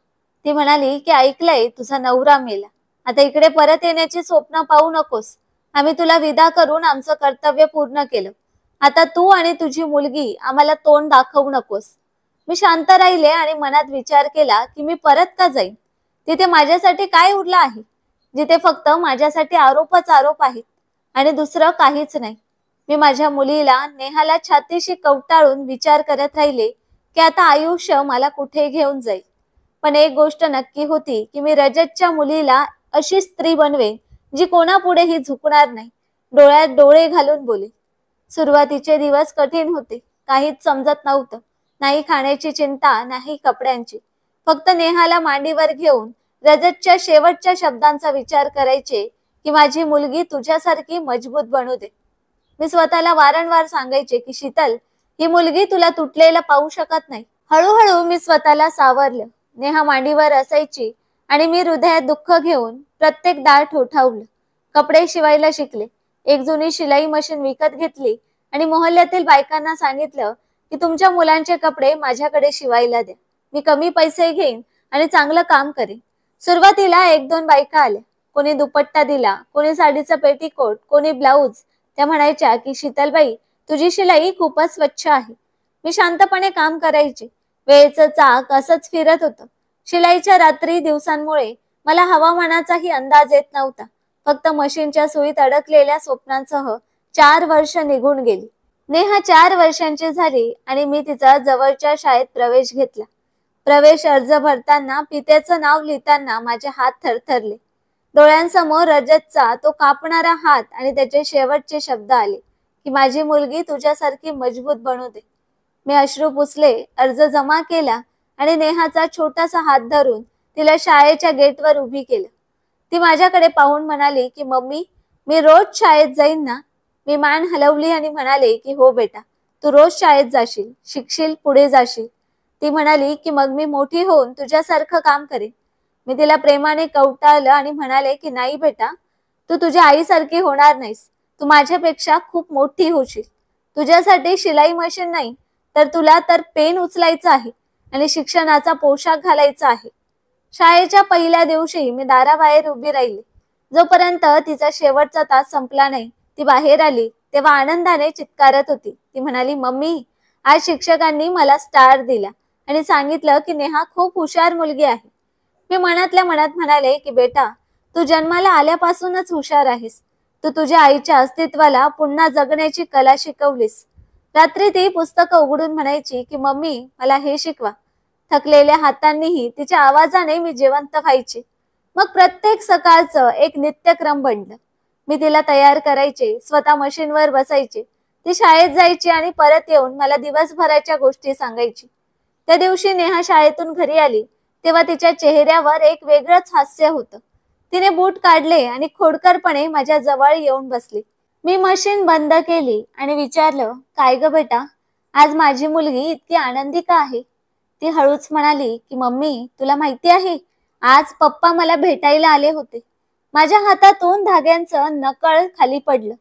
ती म्हणाली की ऐकलंय, तुझा नवरा मेला. आता इकडे परत येण्याची स्वप्न पाहू नकोस. आम्ही तुला विदा करून आमचं कर्तव्य पूर्ण केलं. आता तू आणि तुझी मुलगी आम्हाला तोंड दाखवू नकोस. मी शांत राहिले आणि मनात विचार केला की मी परत का जाईन? तिथे माझ्यासाठी काय उरलं आहे? जिथे फक्त माझ्यासाठी आरोपच आरोप आहेत आणि दुसरं काहीच नाही. मी माझ्या मुलीला, नेहाला छातीशी कवटाळून विचार करत राहिले की आता आयुष्य मला कुठे घेऊन जाईल. पण एक गोष्ट नक्की होती की मी रजतच्या मुलीला अशी स्त्री बनवेन जी कोणापुढेही झुकणार नाही. डोळ्यात डोळे घालून बोले. सुरुवातीचे दिवस कठीण होते. काहीच समजत नव्हतं. नाही खाण्याची चिंता, नाही कपड्यांची. फक्त नेहाला मांडीवर घेऊन रजतच्या शेवटच्या शब्दांचा विचार करायचे की माझी मुलगी तुझ्यासारखी मजबूत बनू दे. मी स्वतःला वारंवार सांगायचे की शीतल, ही मुलगी तुला तुटलेला पाहू शकत नाही. हळूहळू मी स्वतःला सावरलं. नेहा मांडीवर असायची आणि मी हृदयात दुःख घेऊन प्रत्येक दार ठोठावलं. कपडे शिवायला शिकले. एक जुनी शिलाई मशीन विकत घेतली आणि मोहल्ल्यातील बायकांना सांगितलं की तुमच्या मुलांचे कपडे माझ्याकडे शिवायला द्या. मी कमी पैसे घेईन आणि चांगलं काम करेन. सुरुवातीला एक दोन बायका आल्या. कोणी दुपट्टा दिला, कोणी साडीचा पेटीकोट, कोणी ब्लाऊज. त्या म्हणायच्या की शीतलबाई, तुझी शिलाई खूपच स्वच्छ आहे. मी शांतपणे काम करायचे. वेळेचं चाक असंच फिरत होतं. शिलाईच्या रात्री दिवसांमुळे मला हवामानाचाही अंदाज येत नव्हता. फक्त मशीनच्या सुईत अडकलेल्या स्वप्नांसह 4 वर्ष निघून गेली. नेहा 4 वर्षांची झाली आणि मी तिचा जवळच्या शाळेत प्रवेश घेतला. प्रवेश अर्ज भरताना, पित्याचं नाव लिहिताना माझे हात थरथरले. डोळ्यांसमोर रजतचा तो कापणारा हात आणि त्याचे शेवटचे शब्द आले की माझी मुलगी तुझ्यासारखी मजबूत बनू दे. मी अश्रू पुसले, अर्ज जमा केला आणि नेहाचा छोटासा हात धरून तिला शाळेच्या गेटवर उभी केलं. ती माझ्याकडे पाहून म्हणाली की मम्मी, मी रोज शाळेत जाईन ना? मी मान हलवली आणि म्हणाले की हो बेटा, तू रोज शाळेत जाशील, शिकशील, पुढे जाशील. ती म्हणाली की मग मी मोठी होऊन तुझ्यासारखं काम करेन. मी तिला प्रेमाने कवटाळलं आणि म्हणाले की नाही बेटा, तू तुझ्या आईसारखी होणार नाहीस. तू माझ्यापेक्षा खूप मोठी होशील. तुझ्यासाठी शिलाई मशीन नाही, तर तुला तर पेन उचलायचं आहे आणि शिक्षणाचा पोशाख घालायचा आहे. शाळेच्या पहिल्या दिवशी मी दाराबाहेर उभी राहिली. जोपर्यंत तिचा शेवटचा तास संपला नाही, ती बाहेर आली तेव्हा आनंदाने चित्कारत होती. ती म्हणाली, मम्मी, आज शिक्षकांनी मला स्टार दिला आणि सांगितलं की नेहा खूप हुशार मुलगी आहे. मी मनातल्या मनात म्हणाले की बेटा, तू जन्माला आल्यापासूनच हुशार आहेस. तू तुझ्या आईच्या अस्तित्वाला पुन्हा जगण्याची कला शिकवलीस. रात्री ती पुस्तकं उघडून म्हणायची की मम्मी, मला हे शिकवा. थकलेल्या हातांनीही तिच्या आवाजाने मी जिवंत व्हायचे. मग प्रत्येक सकाळचं एक नित्यक्रम बनलं. मी तिला तयार करायचे, स्वतः मशीनवर बसायचे. ती शाळेत जायची आणि परत येऊन मला दिवसभराच्या गोष्टी सांगायची. त्या दिवशी नेहा शाळेतून घरी आली तेव्हा तिच्या चेहऱ्यावर एक वेगळंच हास्य होतं. तिने बूट काढले आणि खोडकरपणे माझ्या जवळ येऊन बसली. मी मशीन बंद केली आणि विचारलं, काय ग बेटा, आज माझी मुलगी इतकी आनंदी का आहे? ती हळूच म्हणाली की मम्मी, तुला माहिती आहे, आज पप्पा मला भेटायला आले होते. माझ्या हातातून धाग्यांचं नकळ खाली पडलं.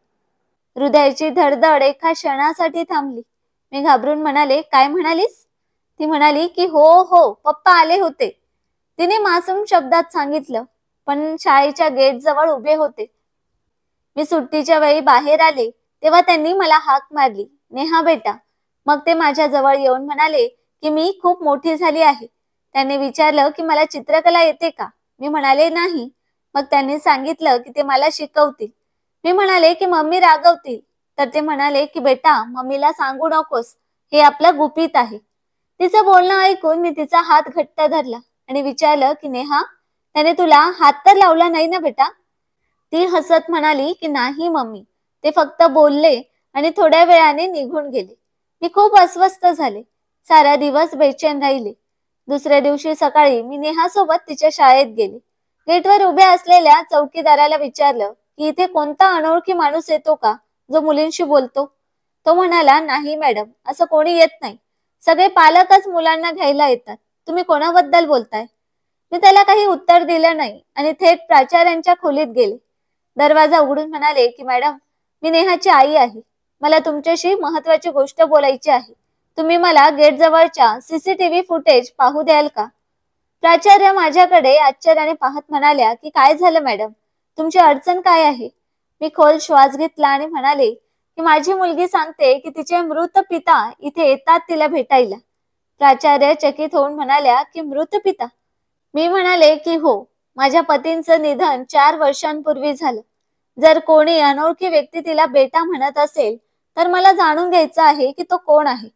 हृदयाची धडधड एका क्षणासाठी थांबली. मी घाबरून म्हणाले, काय म्हणालीस? ती म्हणाली की हो हो पप्पा आले होते. तिने मासूम शब्दात सांगितलं, पण शाळेच्या गेट जवळ उभे होते. मी सुट्टीच्या वेळी बाहेर आले तेव्हा त्यांनी मला हाक मारली, नेहा बेटा. मग ते माझ्या जवळ येऊन म्हणाले की मी खूप मोठी झाली आहे. त्यांनी विचारलं की मला चित्रकला येते का. मी म्हणाले नाही. मग त्यांनी सांगितलं की ते मला शिकवतील. मी म्हणाले की मम्मी रागवतील. तर ते म्हणाले की बेटा मम्मीला सांगू नकोस, हे आपलं गुपित आहे. तिचं बोलणं ऐकून मी तिचा हात घट्ट धरला आणि विचारलं की नेहा, त्याने तुला हात तर लावला नाही ना बेटा. ती हसत म्हणाली की नाही मम्मी, ते फक्त बोलले आणि थोड्या वेळाने निघून गेले. मी खूप अस्वस्थ झाले. सारा दिवस बेचैन राहिले. दुसऱ्या दिवशी सकाळी मी नेहासोबत तिच्या शाळेत गेले. गेटवर उभ्या असलेल्या चौकीदाराला विचारलं की इथे कोणता अनोळखी माणूस येतो का, जो मुलींशी बोलतो. तो म्हणाला नाही मॅडम, असं कोणी येत नाही. सगळे पालकच मुलांना घ्यायला येतात. तुम्ही कोणाबद्दल बोलताय. मी त्याला काही उत्तर दिलं नाही आणि थेट प्राचार्यांच्या खोलीत गेले. दरवाजा उघडून म्हणाले की मॅडम, मी नेहाची आई आहे. मला तुमच्याशी महत्वाची गोष्ट बोलायची आहे. तुम्ही मला गेट जवळच्या सीसीटीव्ही फुटेज पाहू द्याल का. प्राचार्य माझ्याकडे आश्चर्याने पाहत म्हणाल्या की काय झालं मॅडम, तुमची अडचण काय आहे. मी खोल श्वास घेतला आणि म्हणाले की माझी मुलगी सांगते की तिचे मृत पिता इथे येतात तिला भेटायला. प्राचार्य चकित होऊन म्हणाल्या की मृत पिता. मी म्हणाले की हो, माझ्या पतींचं निधन 4 वर्षांपूर्वी झालं. जर कोणी अनोळखी व्यक्ती तिला बेटा म्हणत असेल तर मला जाणून घ्यायचं आहे की तो कोण आहे.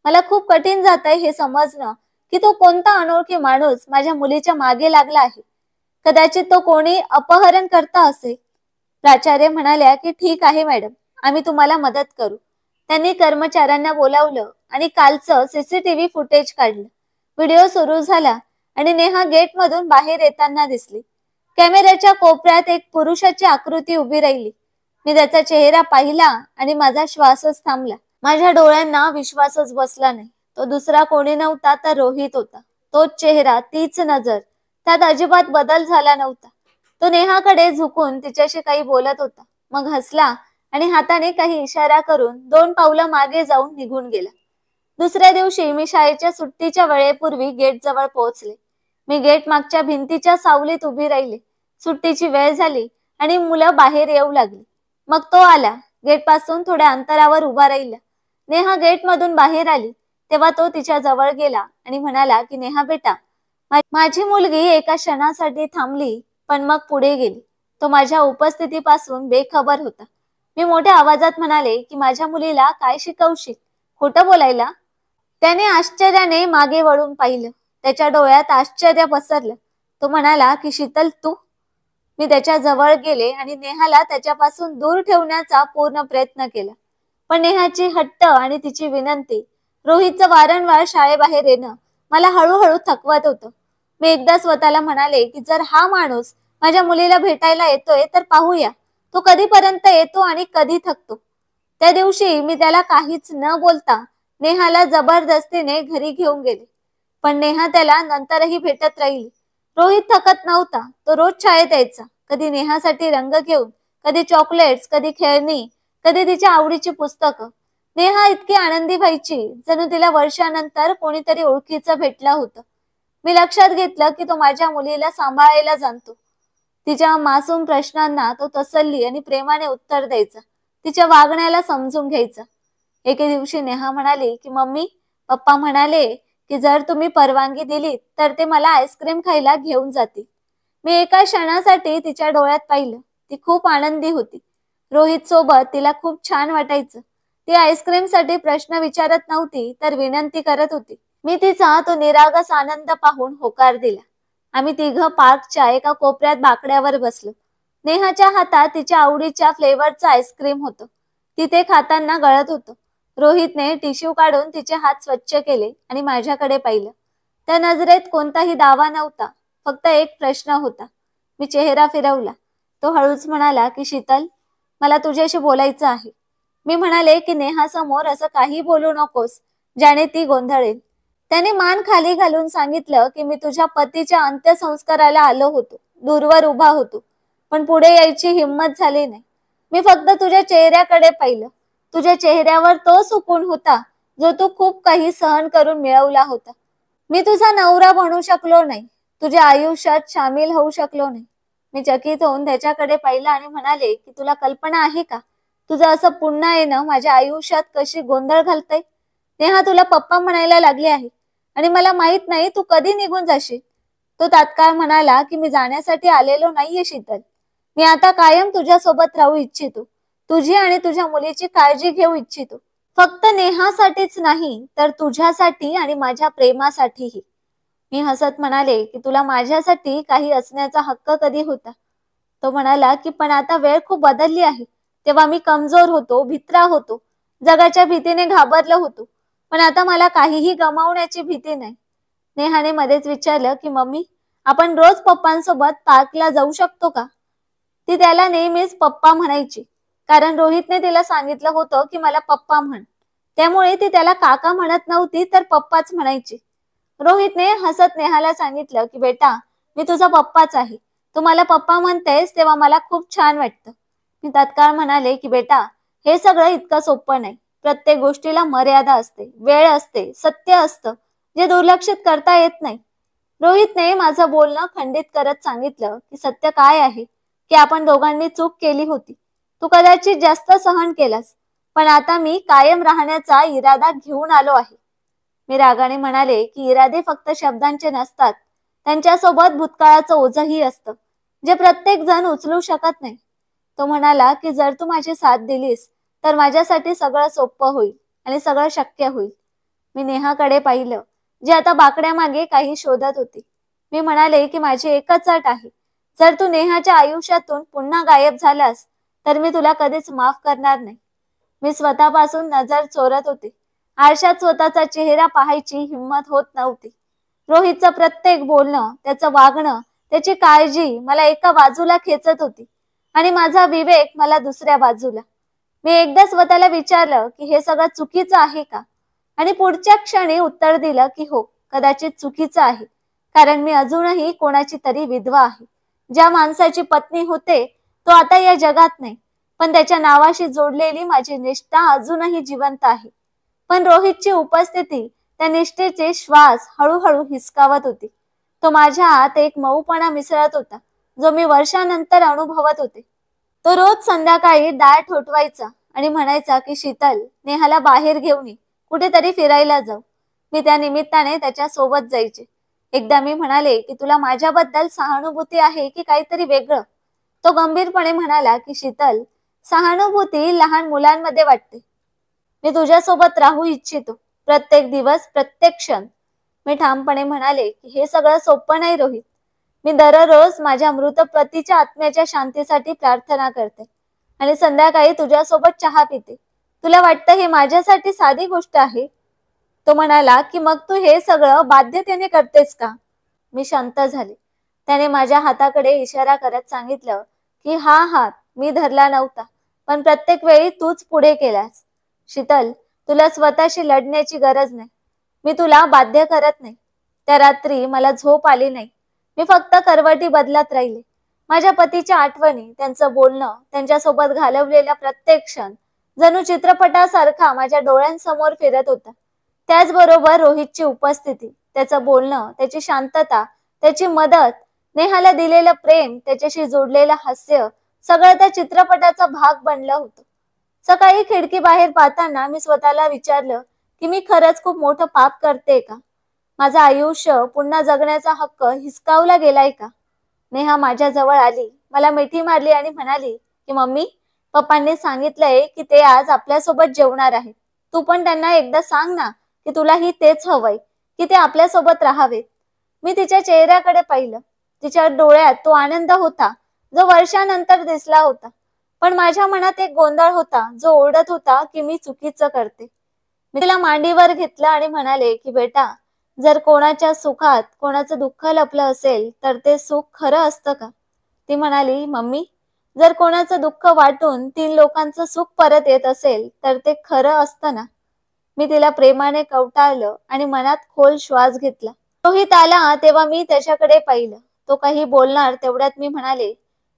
मला खूप कठीण जात आहे हे समजणं की तो कोणता अनोळखी माणूस माझ्या मुलीच्या मागे लागला आहे. कदाचित तो कोणी अपहरण करता असेल. प्राचार्य म्हणाल्या की ठीक आहे मॅडम, आम्ही तुम्हाला मदत करू. त्यांनी कर्मचाऱ्यांना बोलावलं आणि कालचं सीसीटीव्ही फुटेज काढलं. व्हिडिओ सुरू झाला आणि नेहा गेट मधून बाहेर येताना दिसली. कॅमेऱ्याच्या कोपऱ्यात एक पुरुषाची आकृती उभी राहिली. मी त्याचा चेहरा पाहिला आणि माझा श्वासच थांबला. माझ्या डोळ्यांना विश्वासच बसला नाही. तो दुसरा कोणी नव्हता तर रोहित होता. तोच चेहरा, तीच नजर, त्यात अजिबात बदल झाला नव्हता. तो नेहाकडे झुकून तिच्याशी काही बोलत होता. मग हसला आणि हाताने काही इशारा करून 2 पावलं मागे जाऊन निघून गेला. दुसऱ्या दिवशी मी शाळेच्या सुट्टीच्या वेळेपूर्वी गेट जवळ पोहोचले. मी गेट मागच्या भिंतीच्या सावलीत उभी राहिले. सुट्टीची वेळ झाली आणि मुलं बाहेर येऊ लागली. मग तो आला. गेट पासून थोड्या अंतरावर उभा राहिला. नेहा गेट मधून बाहेर आली तेव्हा तो तिच्या जवळ गेला आणि म्हणाला की नेहा बेटा, माझी मुलगी एका क्षणासाठी थांबली पण मग पुढे गेली. तो माझ्या उपस्थितीपासून बेखबर होता. मी मोठ्या आवाजात म्हणाले की माझ्या मुलीला काय शिकवशील, खोटं बोलायला. त्याने आश्चर्याने मागे वळून पाहिलं. त्याच्या डोळ्यात आश्चर्य पसरलं. तो म्हणाला की शीतल तू. मी त्याच्या जवळ गेले आणि नेहाला त्याच्यापासून दूर ठेवण्याचा पूर्ण प्रयत्न केला. पण नेहाची हट्ट आणि तिची विनंती, रोहितचं वारंवार शाळेबाहेर येणं मला हळूहळू थकवत होतं. मी एकदा स्वतःला म्हणाले की जर हा माणूस माझ्या मुलीला भेटायला येतोय तर पाहूया तो कधीपर्यंत येतो आणि कधी थकतो. त्या दिवशी मी त्याला काहीच न बोलता नेहाला जबरदस्तीने घरी घेऊन गेले. पण नेहा त्याला नंतरही भेटत राहिली. रोहित थकत नव्हता. तो रोज शाळेत यायचा. कधी नेहासाठी रंग घेऊन, कधी चॉकलेट्स, कधी खेळणी, कधी तिच्या आवडीची पुस्तकं. नेहा इतकी आनंदी व्हायची जणू तिला वर्षानंतर कोणीतरी ओळखीचं भेटलं होतं. मी लक्षात घेतलं की तो माझ्या मुलीला सांभाळायला जाणतो. तिच्या मासूम प्रश्नांना तो तसल्ली आणि प्रेमाने उत्तर द्यायचा. तिच्या वागण्याला समजून घ्यायचा. एके दिवशी नेहा म्हणाली की मम्मी, पप्पा म्हणाले की जर तुम्ही परवानगी दिली तर ते मला आईस्क्रीम खायला घेऊन जातील. मी एका क्षणासाठी तिच्या डोळ्यात पाहिलं. ती खूप आनंदी होती. रोहित सोबत तिला खूप छान वाटायचं. ती आईस्क्रीम साठी प्रश्न विचारत नव्हती तर विनंती करत होती. मी तिचा तो निरागस आनंद पाहून होकार दिला. आम्ही तिघं पार्कच्या एका कोपऱ्यात बाकड्यावर बसलो. नेहाच्या हातात तिच्या आवडीच्या फ्लेवरचं आईस्क्रीम होतं. तिथे खाताना गळत होतं. रोहितने टिश्यू काढून तिचे हात स्वच्छ केले आणि माझ्याकडे पाहिलं. त्या नजरेत कोणताही दावा नव्हता, फक्त एक प्रश्न होता. मी चेहरा फिरवला. तो हळूच म्हणाला की शीतल, मला तुझ्याशी बोलायचं आहे. मी म्हणाले की नेहासमोर असं काही बोलू नकोस ज्याने ती गोंधळेल. त्याने मान खाली घालून सांगितलं की मी तुझ्या पतीच्या अंत्यसंस्काराला आलो होतो. दूरवर उभा होतो, पण पुढे यायची हिंमत झाली नाही. मी फक्त तुझ्या चेहऱ्याकडे पाहिलं. तुझ्या चेहऱ्यावर तो सुकून होता जो तू खूप काही सहन करून मिळवला होता. मी तुझा नवरा बनू शकलो नाही, तुझ्या आयुष्यात सामील होऊ शकलो नाही. मी चकित होऊन त्याच्याकडे पाहिलं आणि म्हणाले की तुला कल्पना आहे का, तुझं असं पुन्हा येणं माझ्या आयुष्यात कशी गोंधळ घालतंय. नेहा तुला पप्पा म्हणायला लागले आहे आणि मला माहित नाही तू कधी निघून जाशील. तो तात्काळ म्हणाला की मी जाण्यासाठी आलेलो नाहीये शीतल. मी आता कायम तुझ्या सोबत राहू इच्छितो. तुझी आणि तुझ्या मुलीची काळजी घेऊ इच्छितो. फक्त नेहासाठीच नाही तर तुझ्यासाठी आणि माझ्या प्रेमासाठीही. मी हसत म्हणाले की तुला माझ्यासाठी काही असण्याचा हक्क कधी होता. तो म्हणाला की पण आता वेळ खूप बदलली आहे. तेव्हा मी कमजोर होतो, भित्रा होतो, जगाच्या भीतीने घाबरलो होतो. पण आता मला काहीही गमावण्याची भीती नाही. नेहाने मध्येच विचारलं की मम्मी, आपण रोज पप्पांसोबत पार्कला जाऊ शकतो का. ती त्याला नेहमीच पप्पा म्हणायची, कारण रोहितने तिला सांगितलं होतं की मला पप्पा म्हण. त्यामुळे ती त्याला काका म्हणत नव्हती तर पप्पाच म्हणायची. रोहितने हसत नेहाला सांगितलं की बेटा, मी तुझा पप्पाच आहे. तू मला पप्पा म्हणतेस तेव्हा मला खूप छान वाटतं. मी तात्काळ म्हणाले की बेटा, हे सगळं इतकं सोपं नाही. प्रत्येक गोष्टीला मर्यादा असते, वेळ असते, सत्य असतं, जे दुर्लक्षित करता येत नाही. रोहितने माझं बोलणं खंडित करत सांगितलं की सत्य काय आहे की आपण दोघांनी चूक केली होती. तू कदाचित जास्त सहन केलास, पण आता मी कायम राहण्याचा इरादा घेऊन आलो आहे. मी रागाने म्हणाले की इरादे फक्त शब्दांचे नसतात, त्यांच्यासोबत भूतकाळाचं ओझंही असतं, जे प्रत्येक जण उचलू शकत नाही. तो म्हणाला की जर तू माझी साथ दिलीस तर माझ्यासाठी सगळं सोपं होईल आणि सगळं शक्य होईल. मी नेहाकडे पाहिलं, जी आता बाकड्या मागे काही शोधत होती. मी म्हणाले की माझी एकच अट आहे, जर तू नेहाच्या आयुष्यातून पुन्हा गायब झालास तर मी तुला कधीच माफ करणार नाही. मी स्वतःपासून नजर चोरत होते. आरशात स्वतःचा चेहरा पाहायची हिंमत होत नव्हती. रोहितचं प्रत्येक बोलणं, त्याचं वागणं, त्याची काळजी मला एका बाजूला खेचत होती आणि माझा विवेक मला दुसऱ्या बाजूला. मी एकदा स्वतःला विचारलं की हे सगळं चुकीचं आहे का, आणि पुढच्या क्षणी उत्तर दिलं की हो, कदाचित चुकीचं आहे, कारण मी अजूनही कोणाची तरी विधवा आहे. ज्या माणसाची पत्नी होते तो आता या जगात नाही, पण त्याच्या नावाशी जोडलेली माझी निष्ठा अजूनही जिवंत आहे. पण रोहितची उपस्थिती त्या निष्ठेचे श्वास हळूहळू हिसकावत होती. तो माझ्या आत एक मऊपणा मिसळत होता, जो मी वर्षानंतर अनुभवत होते. तो रोज संध्याकाळी डाळ ठोठवायचा आणि म्हणायचा की शीतल, नेहाला बाहेर घेऊन ये, कुठेतरी फिरायला जाऊ. मी त्या निमित्ताने त्याच्या सोबत जायचे. एकदा मी म्हणाले की तुला माझ्याबद्दल सहानुभूती आहे की काहीतरी वेगळं. तो गंभीरपणे म्हणाला की शीतल, सहानुभूती लहान मुलांमध्ये वाटते. मी तुझ्यासोबत राहू इच्छितो, प्रत्येक दिवस, प्रत्येक क्षण. मी ठामपणे म्हणाले की हे सगळं सोपं नाही रोहित. मी दररोज माझ्या मृत पतीच्या आत्म्याच्या शांतीसाठी प्रार्थना करते आणि संध्याकाळी तुझ्यासोबत चहा पिते. तुला वाटतं हे माझ्यासाठी साधी गोष्ट आहे. तो म्हणाला की मग तू हे सगळं बाध्यतेने करतेस का. मी शांत झाले. त्याने माझ्या हाताकडे इशारा करत सांगितलं की हा हात मी धरला नव्हता, पण प्रत्येक वेळी तूच पुढे केलास. शीतल, तुला स्वतःशी लढण्याची गरज नाही. मी तुला बाध्य करत नाही. त्या रात्री मला झोप आली नाही. मी फक्त करवटी बदलत राहिले. माझ्या पतीच्या आठवणी, त्यांचं बोलणं, त्यांच्यासोबत घालवलेला प्रत्येक क्षण जणू चित्रपटासारखा माझ्या डोळ्यांसमोर फिरत होता. त्याचबरोबर रोहितची उपस्थिती, त्याचं बोलणं, त्याची शांतता, त्याची मदत, नेहाला दिलेलं प्रेम, त्याच्याशी जोडलेलं हास्य, सगळं त्या चित्रपटाचा भाग बनलं होतं. सकाळी खिडकी बाहेर पाहताना मी स्वतःला विचारलं की मी खरंच खूप मोठं पाप करते का. माझं आयुष्य पुन्हा जगण्याचा हक्क हिसकावला गेलाय का. नेहा माझ्या जवळ आली, मला मिठी मारली आणि म्हणाली की मम्मी, पप्पांनी सांगितलंय की ते आज आपल्यासोबत जेवणार आहेत. तू पण त्यांना एकदा सांग ना की तुलाही तेच हवंय, की ते आपल्यासोबत राहावेत. मी तिच्या चेहऱ्याकडे पाहिलं. तिच्या डोळ्यात तो आनंद होता जो वर्षानंतर दिसला होता. पण माझ्या मनात एक गोंधळ होता जो ओरडत होता की मी चुकीचं करते. मी तिला मांडीवर घेतलं आणि म्हणाले की बेटा, जर कोणाच्या सुखात कोणाचं दुःख लपलं असेल तर ते सुख खरं असतं का. ती म्हणाली मम्मी, जर कोणाचं दुःख वाटून 3 लोकांचं सुख परत येत असेल तर ते खरं असतं ना. मी तिला प्रेमाने कवटाळलं आणि मनात खोल श्वास घेतला. रोहित आला तेव्हा मी त्याच्याकडे पाहिलं. तो काही बोलणार तेवढ्यात मी म्हणाले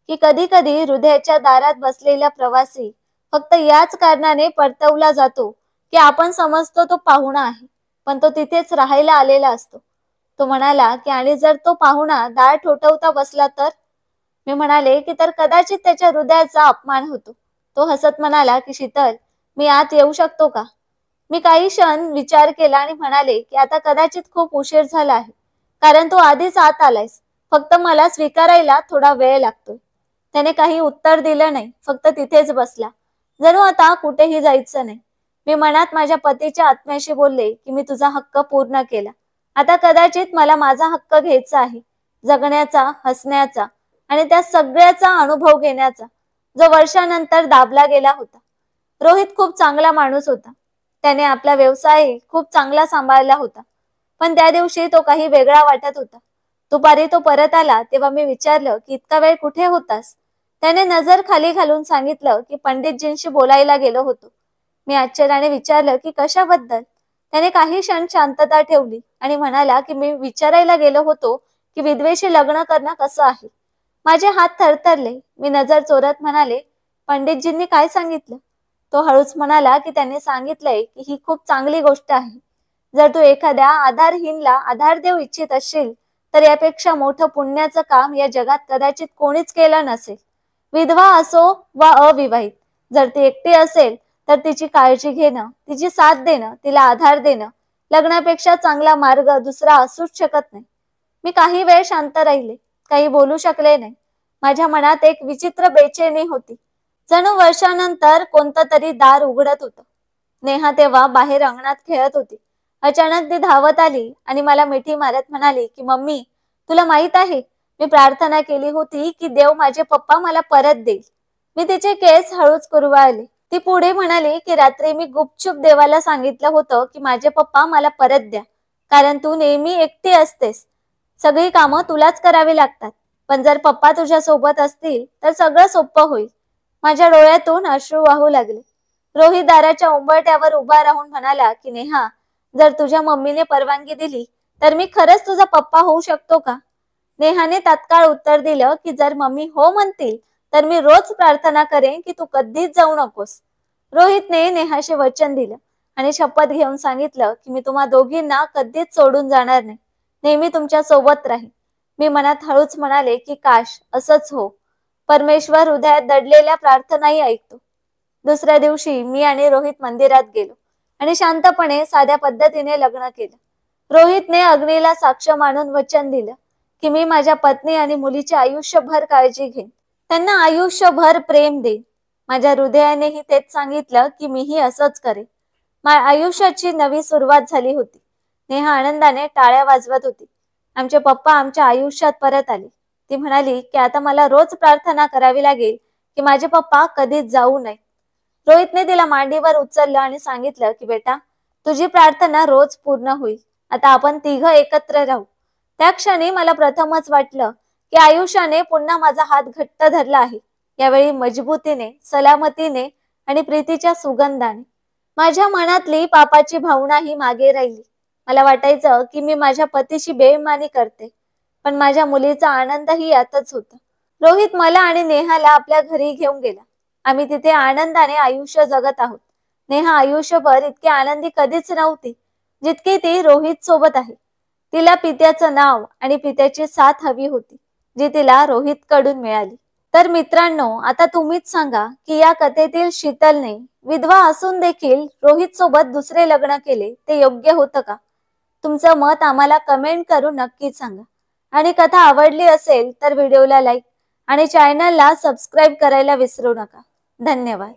की कधी कधी हृदयाच्या दारात बसलेला प्रवासी फक्त याच कारणाने परतवला जातो की आपण समजतो तो पाहुणा आहे, पण तो तिथेच राहायला आलेला असतो. तो म्हणाला की आणि जर तो पाहुणा दार ठोठावता बसला तर? मी म्हणाले की तर कदाचित त्याच्या हृदयाचा अपमान होतो. तो हसत म्हणाला की शीतल, मी आत येऊ शकतो का? मी काही क्षण विचार केला आणि म्हणाले की आता कदाचित खूप उशीर झाला आहे, कारण तू आधीच आत आलायस. फक्त मला स्वीकारायला थोडा वेळ लागतोय. त्याने काही उत्तर दिलं नाही, फक्त तिथेच बसला, जणू आता कुठेही जायचं नाही. मी मनात माझ्या पतीच्या आत्म्याशी बोलले की मी तुझा हक्क पूर्ण केला. आता कदाचित मला माझा हक्क घ्यायचा आहे, जगण्याचा, हसण्याचा आणि त्या सगळ्याचा अनुभव घेण्याचा, जो वर्षानंतर दाबला गेला होता. रोहित खूप चांगला माणूस होता. त्याने आपला व्यवसाय खूप चांगला सांभाळला होता. पण त्या दिवशी तो काही वेगळा वाटत होता. दुपारी तो परत आला तेव्हा मी विचारलं की इतका वेळ कुठे होतास? त्याने नजर खाली घालून सांगितलं की पंडितजींशी बोलायला गेलो होतो. मी आश्चर्याने विचारलं की कशाबद्दल? त्याने काही क्षण शांतता ठेवली आणि म्हणाला की मी विचारायला गेलो होतो की विधवेशी लग्न करणं कसं आहे. माझे हात थरथरले. मी नजर चोरत म्हणाले, पंडितजींनी काय सांगितलं? तो हळूच म्हणाला की त्यांनी सांगितलंय की ही खूप चांगली गोष्ट आहे. जर तू एखाद्या आधारहीनला आधार देऊ इच्छित असशील तर यापेक्षा मोठं पुण्याचं काम या जगात कदाचित कोणीच केलं नसेल. विधवा असो वा अविवाहित, जर ती एकटी असेल तर तिची काळजी घेणं, तिची साथ देणं, तिला आधार देणं, लग्नापेक्षा चांगला मार्ग दुसरा असूच शकत नाही. मी काही वेळ शांत राहिले, काही बोलू शकले नाही. माझ्या मनात एक विचित्र बेचैनी होती, जणू वर्षानंतर कोणतं तरी दार उघडत होतं. नेहा तेव्हा बाहेर अंगणात खेळत होती. अचानक ती धावत आली आणि मला मिठी मारत म्हणाली की मम्मी, तुला माहित आहे, मी प्रार्थना केली होती की देव माझे पप्पा मला परत देईल. मी तिचे केस हळूच कुरवाळले. ती पुढे म्हणाली की रात्री मी गुपचूप देवाला सांगितलं होतं की माझे पप्पा मला परत द्या, कारण तू नेहमी एकटी असतेस. सगळी कामं तुलाच करावी लागतात. पण जर पप्पा तुझ्या सोबत असतील तर सगळं सोपं होईल. माझ्या डोळ्यातून अश्रू वाहू लागले. रोहित दाराच्या उंबरठ्यावर उभा राहून म्हणाला की नेहा, जर तुझ्या मम्मीने परवानगी दिली तर मी खरंच तुझा पप्पा होऊ शकतो का? नेहाने तात्काळ उत्तर दिलं की जर मम्मी हो म्हणतील तर मी रोज प्रार्थना करेन की तू कधीच जाऊ नकोस. रोहितने नेहाशी वचन दिलं आणि शपथ घेऊन सांगितलं की मी तुम्हा दोघींना कधीच सोडून जाणार नाही, नेहमी तुमच्या सोबत राहीन. मी मनात हळूच म्हणाले की काश असंच हो. परमेश्वर हृदयात दडलेल्या प्रार्थनाही ऐकतो. दुसऱ्या दिवशी मी आणि रोहित मंदिरात गेलो आणि शांतपणे साध्या पद्धतीने लग्न केलं. रोहितने अग्नीला साक्ष मानून वचन दिलं की मी माझ्या पत्नी आणि मुलीची आयुष्यभर काळजी घेईन, त्यांना आयुष्यभर प्रेम देईन. माझ्या हृदयानेही तेच सांगितलं की मीही असंच करेन. माझ्या आयुष्याची नवी सुरुवात झाली होती. नेहा आनंदाने टाळ्या वाजवत होती. आमचे पप्पा आमच्या आयुष्यात परत आले. ती म्हणाली की आता मला रोज प्रार्थना करावी लागेल की माझे पप्पा कधीच जाऊ नये. रोहितने तिला मांडीवर उचललं आणि सांगितलं की बेटा, तुझी प्रार्थना रोज पूर्ण होईल. आता आपण तिघं एकत्र राहू. त्या क्षणी मला प्रथमच वाटलं की आयुष्याने पुन्हा माझा हात घट्ट धरला आहे, यावेळी मजबूतीने, सलामतीने आणि प्रीतीच्या सुगंधाने. माझ्या मनातली पापाची भावना ही मागे राहिली. मला वाटायचं की मी माझ्या पतीशी बेईमानी करते, पण माझ्या मुलीचा आनंदही यातच होता. रोहित मला आणि नेहाला आपल्या घरी घेऊन गेला. आम्ही तिथे आनंदाने आयुष्य जगत आहोत. नेहा आयुष्यभर इतकी आनंदी कधीच नव्हती जितकी ती रोहित सोबत आहे. तिला पित्याचं नाव आणि पित्याची साथ हवी होती, जी तिला रोहित कडून मिळाली. तर मित्रांनो, आता तुम्हीच सांगा की या कथेतील शीतलने विधवा असून देखील रोहित सोबत दुसरे लग्न केले ते योग्य होतं का? तुमचं मत आम्हाला कमेंट करून नक्कीच सांगा. आणि कथा आवडली असेल तर व्हिडिओला लाईक आणि चॅनलला सबस्क्राईब करायला विसरू नका. धन्यवाद.